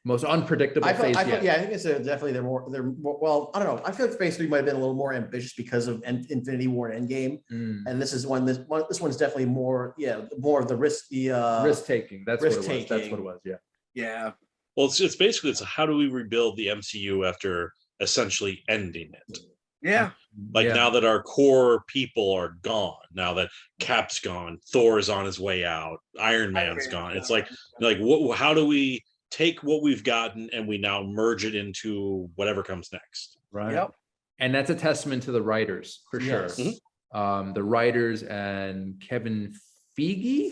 most unpredictable phase yet. I think it's definitely they're more well, I don't know. I feel like phase 3 might have been a little more ambitious because of Infinity War and Endgame. And this one's definitely more of the risk taking. That's what it was. That's what it was. Yeah. Well, it's basically how do we rebuild the MCU after essentially ending it? Yeah. Like Yeah. now that our core people are gone, now that Cap's gone, Thor's on his way out, Iron Man's gone. It's like how do we take what we've gotten and we now merge it into whatever comes next? Right. Yep. And that's a testament to the writers for Yes. sure. The writers and Kevin Feige.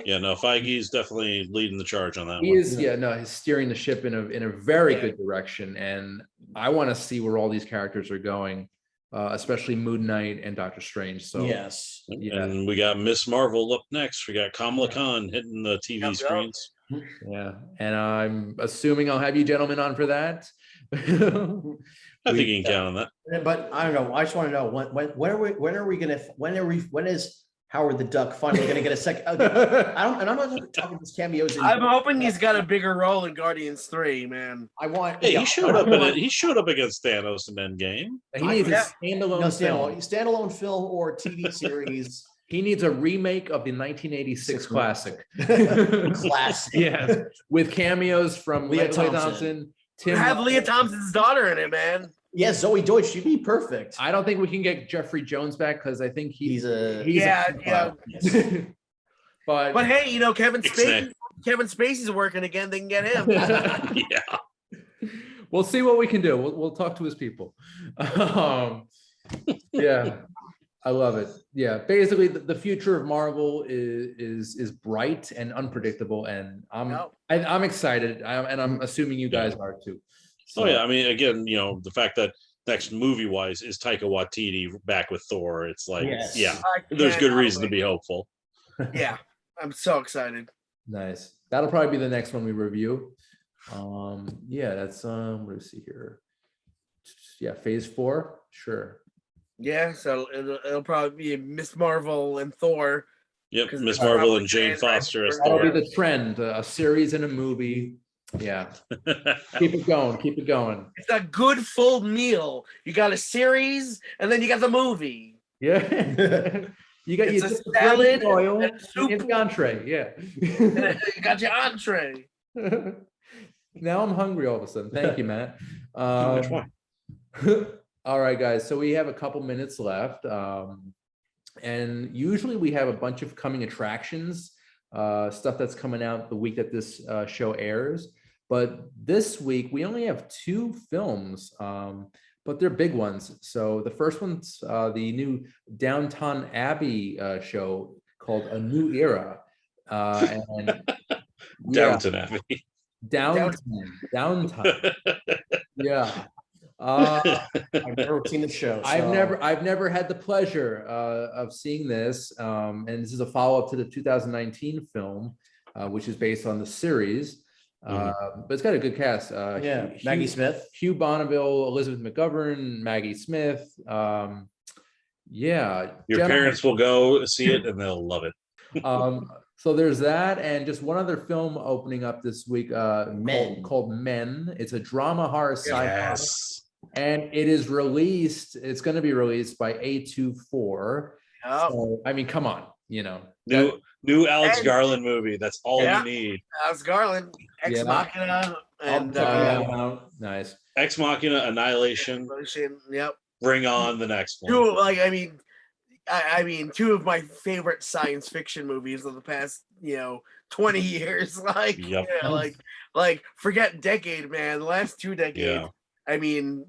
Yeah, no, Feige's definitely leading the charge on that He one. is, he's steering the ship in a very good direction, and I want to see where all these characters are going, especially Moon Knight and Doctor Strange. So Yes. And we got Miss Marvel up next. We got Kamala Khan hitting the TV screens. yeah, and I'm assuming I'll have you gentlemen on for that. I think you can count on that. But I don't know. I just want to know when is Howard the Duck finally going to get a second? I'm not talking his cameos. I'm hoping he's got a bigger role in Guardians 3, man. Hey, he showed up in it. He showed up against Thanos in Endgame. He needs a standalone film or TV series. He needs a remake of the 1986 classic. Classic. Yeah, with cameos from Leah Thompson. Have Leah Thompson's daughter in it, man. Yeah, Zoe Deutsch, she'd be perfect. I don't think we can get Jeffrey Jones back because I think he's yeah. But hey, Kevin Spacey's working again. They can get him. Yeah. We'll see what we can do. We'll talk to his people. Yeah, I love it. Yeah, basically the future of Marvel is bright and unpredictable, and I'm excited. I'm assuming you guys are too. So. Oh yeah, I mean, again, the fact that next movie-wise is Taika Waititi back with Thor, it's like, there's good reason to be hopeful. Yeah, I'm so excited. Nice. That'll probably be the next one we review. That's what do we see here? Yeah, Phase 4, sure. Yeah, so it'll probably be Miss Marvel and Thor. Yep, Miss Marvel and Jane Foster as That'll Thor. be the trend, a series and a movie. Yeah. Keep it going. It's a good full meal. You got a series and then you got the movie. Yeah. You got a salad oil and soup. It's the entree. Yeah. You got your entree. Now I'm hungry all of a sudden. Thank you, Matt. All right, guys. So we have a couple minutes left. And usually we have a bunch of coming attractions, stuff that's coming out the week that this show airs. But this week we only have 2 films, but they're big ones. So the first one's the new Downton Abbey show called A New Era. Downton Abbey. Downton. Yeah. I've never seen the show. So. I've never had the pleasure of seeing this, and this is a follow-up to the 2019 film, which is based on the series. But it's got a good cast. Maggie Smith, Hugh Bonneville, Elizabeth McGovern, Maggie Smith. Your parents will go see it and they'll love it. So there's that, and just one other film opening up this week, called Men. It's a drama horror sci-fi. Yes. And it is released. It's going to be released by A24. Oh. So, I mean, come on, New Alex Garland movie. That's all you need. Alex Garland, Ex Machina, and nice. Ex Machina, Annihilation. Yep. Bring on the next one. I mean, 2 of my favorite science fiction movies of the past, 20 years. Forget decade, man. The last 2 decades. Yeah. I mean,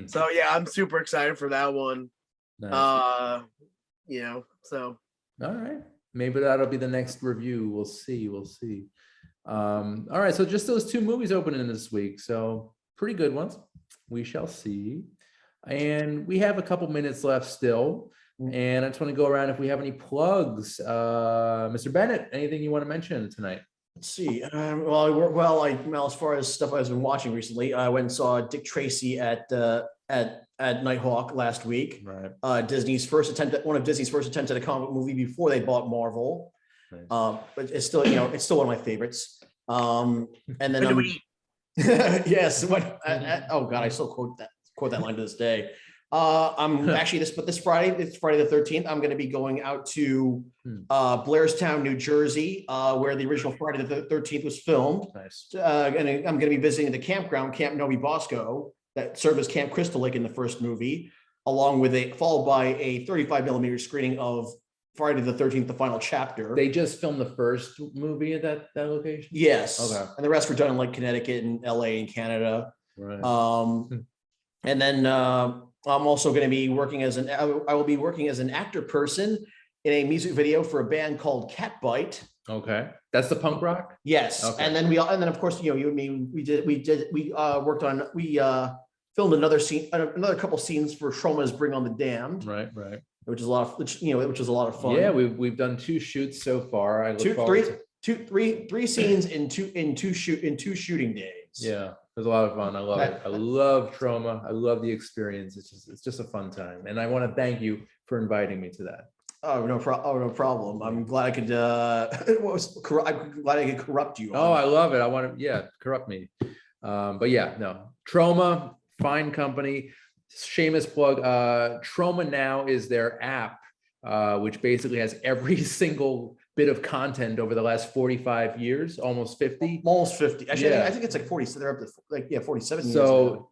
so yeah, I'm super excited for that one. Nice. So. All right. Maybe that'll be the next review. We'll see. All right. So just those 2 movies opening this week. So pretty good ones. We shall see. And we have a couple minutes left still. And I just want to go around if we have any plugs. Mr. Bennett, anything you want to mention tonight? Let's see. As far as stuff I've been watching recently, I went and saw Dick Tracy at Nighthawk last week. Right. Disney's first attempt, one of Disney's first attempts at a comic book movie before they bought Marvel. Nice. But it's still, it's still one of my favorites. And then yes. Oh God, I still quote that line to this day. I'm actually this Friday, it's Friday the 13th. I'm going to be going out to Blairstown, New Jersey, where the original Friday the 13th was filmed. Nice. And I'm going to be visiting the campground, Camp Novi Bosco, that served as Camp Crystal Lake in the first movie, followed by a 35 millimeter screening of Friday the 13th, the final chapter. They just filmed the first movie at that location? Yes. Okay. And the rest were done in like Connecticut and LA and Canada. Right. And then I'm also going to be I will be working as an actor person in a music video for a band called Catbite. Okay. That's the punk rock? Yes. Okay. And then of course, you and me, we filmed another couple scenes for Shroma's Bring on the Damned. Right. Which is a lot of fun. Yeah, we've done 2 shoots so far. I look forward to three scenes in two shooting days. Yeah, it was a lot of fun. I love it. I love Trauma. I love the experience. It's just a fun time. And I want to thank you for inviting me to that. No problem. I'm glad I could I'm glad I could corrupt you. Oh, I love it. I want to, corrupt me. But yeah, no. Trauma, fine company. Shameless plug. Trauma Now is their app, which basically has every single bit of content over the last 45 years, almost 50. Almost 50. Actually, Yeah. I think it's like 40. So they're up to 47 years. So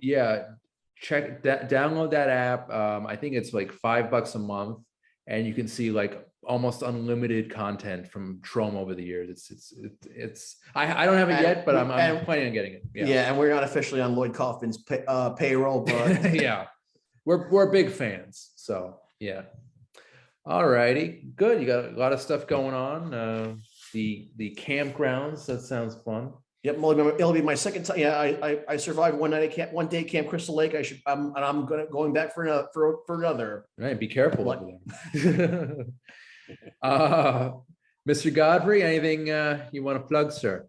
check that, download that app. I think it's like $5 a month, and you can see like almost unlimited content from Trauma over the years. I don't have it yet, but I'm planning on getting it. Yeah, and we're not officially on Lloyd Kaufman's payroll, but yeah, we're big fans. So yeah. All righty, good. You got a lot of stuff going on. The campgrounds. That sounds fun. Yep, it'll be my second time. Yeah, I survived one day Camp Crystal Lake. I'm going back for another. All right, be careful over there. Mr. Godfrey, anything you want to plug, sir?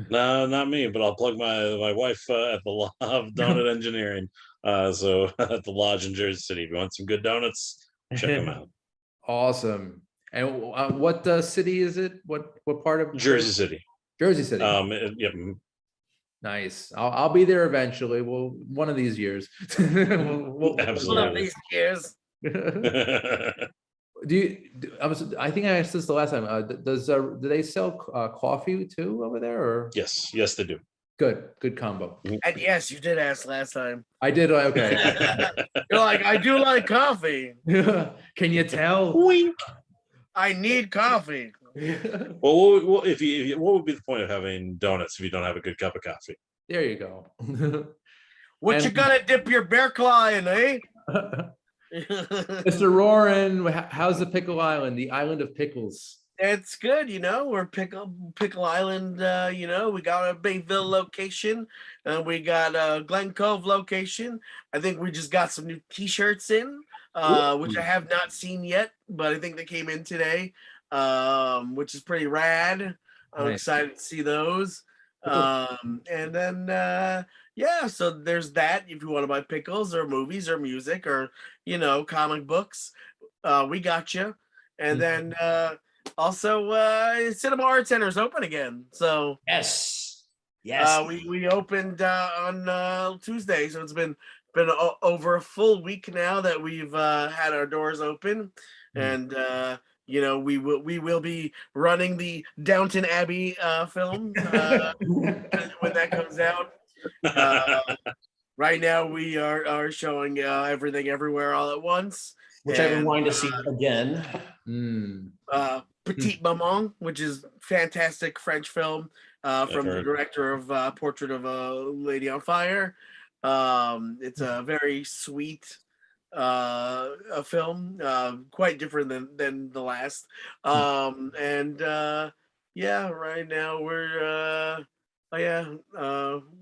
No, not me, but I'll plug my wife at the Law of Donut Engineering. So at the Lodge in Jersey City. If you want some good donuts, check them out. Awesome. And what city is it? What part of Jersey City? Jersey City. Yep. Nice. I'll be there eventually. Well, one of these years. Absolutely. One of these years. I think I asked this the last time. Do they sell coffee too over there? Or Yes, they do. Good combo. And yes, you did ask last time. I did. Okay. You're like, I do like coffee. Can you tell? Wink. I need coffee. Well, what would be the point of having donuts if you don't have a good cup of coffee? There you go. You gonna dip your bear claw in, eh? Mr. Roran, how's the Pickle Island, the island of pickles? It's good, we're Pickle Island, we got a Bayville location, and we got a Glen Cove location. I think we just got some new t-shirts in, which I have not seen yet, but I think they came in today, which is pretty rad. I'm excited to see those. And then, so there's that. If you want to buy pickles or movies or music or, comic books, we got you. And then, also, Cinema Art Center is open again. So yes, we opened on Tuesday, so it's been over a full week now that we've had our doors open, and we will be running the Downton Abbey film when that comes out. Right now, we are showing Everything Everywhere All at Once, which I've been wanting to see again. Petite Maman, which is fantastic French film from the director of Portrait of a Lady on Fire. It's a very sweet a film, quite different than the last. Right now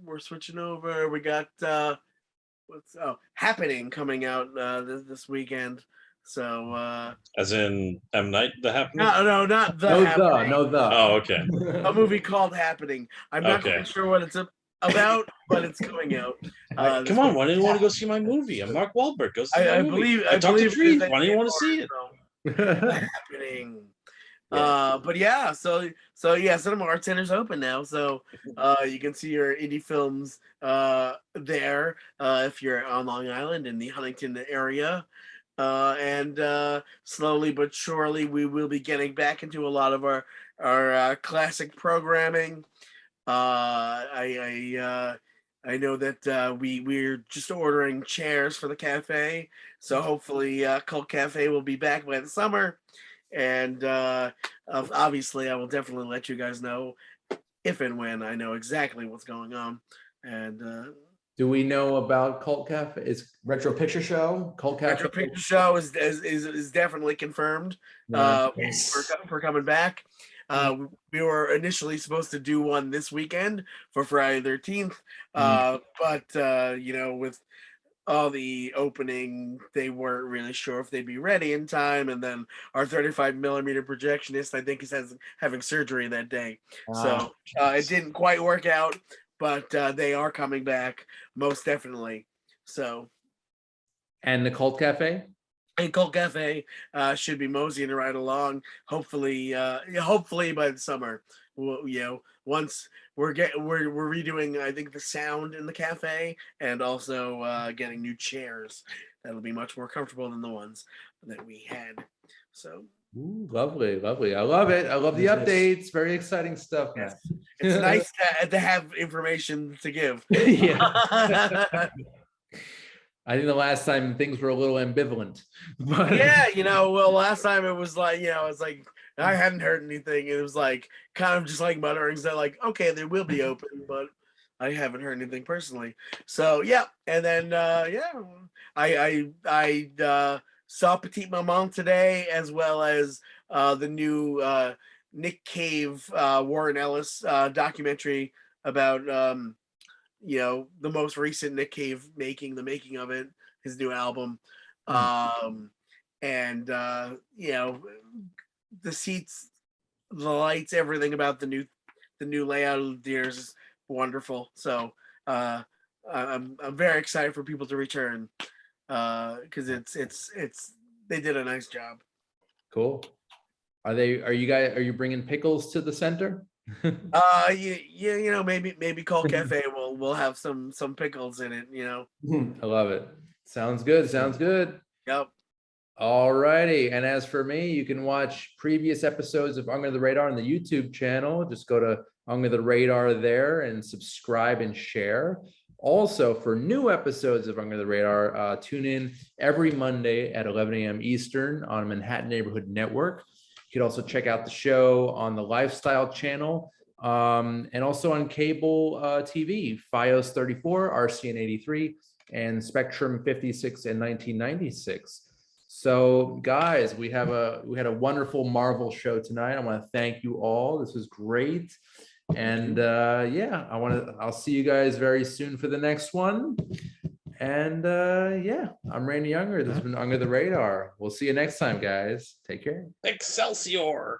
we're switching over. We got what's Happening coming out this weekend. So as in M. Night the Happening? No, not the Happening. Oh, okay. A movie called Happening. I'm not quite sure what it's about, but it's coming out. Come on, why didn't you want to go see my movie? I'm Mark Wahlberg. Go see my movie. I talked to Trees. Why do you want to see it? Happening. Cinema Art Center's open now, so you can see your indie films there if you're on Long Island in the Huntington area. And slowly but surely we will be getting back into a lot of our classic programming. I know that we're just ordering chairs for the cafe, so hopefully Cult Cafe will be back by the summer, and obviously I will definitely let you guys know if and when I know exactly what's going on. And Do we know about Cult Cafe? Is Retro Picture Show. Cult Cafe? Retro Picture Show is definitely confirmed Nice. for coming back. We were initially supposed to do one this weekend for Friday 13th, but you know, with all the opening, they weren't really sure if they'd be ready in time. And then our 35mm projectionist, I think, is having surgery that day, so it didn't quite work out. But they are coming back most definitely. So. And the Cult Cafe? And Cult Cafe should be moseying right along. Hopefully by the summer. You know, once we're redoing, I think, the sound in the cafe, and also getting new chairs that'll be much more comfortable than the ones that we had. So. Ooh, lovely, lovely. I love it. I love the updates. Very exciting stuff, man. It's nice to have information to give. Yeah. I think the last time things were a little ambivalent. But yeah, you know, well, last time it was like, you know, it's like I hadn't heard anything. It was like kind of just like mutterings that like, okay, they will be open, but I haven't heard anything personally. So yeah, and then I saw Petite Maman today, as well as the new Nick Cave Warren Ellis documentary about you know, the most recent Nick Cave the making of it, his new album. And you know, the seats, the lights, everything about the new layout of the Deers is wonderful. So I'm very excited for people to return because it's they did a nice job. cool. Are you bringing pickles to the center? You know, maybe Cult Cafe will have some pickles in it, you know. I love it. Sounds good. Sounds good. Yep. All righty. And as for me, you can watch previous episodes of Under the Radar on the YouTube channel. Just go to Under the Radar there and subscribe and share. Also, for new episodes of Under the Radar, tune in every Monday at 11 a.m. Eastern on Manhattan Neighborhood Network. You can also check out the show on the Lifestyle channel and also on cable TV, FiOS 34, RCN 83, and Spectrum 56 and 1996. So, guys, we had a wonderful Marvel show tonight. I want to thank you all. This was great, and yeah, I'll see you guys very soon for the next one. And yeah, I'm Randy Younger. This has been Under the Radar. We'll see you next time, guys. Take care. Excelsior.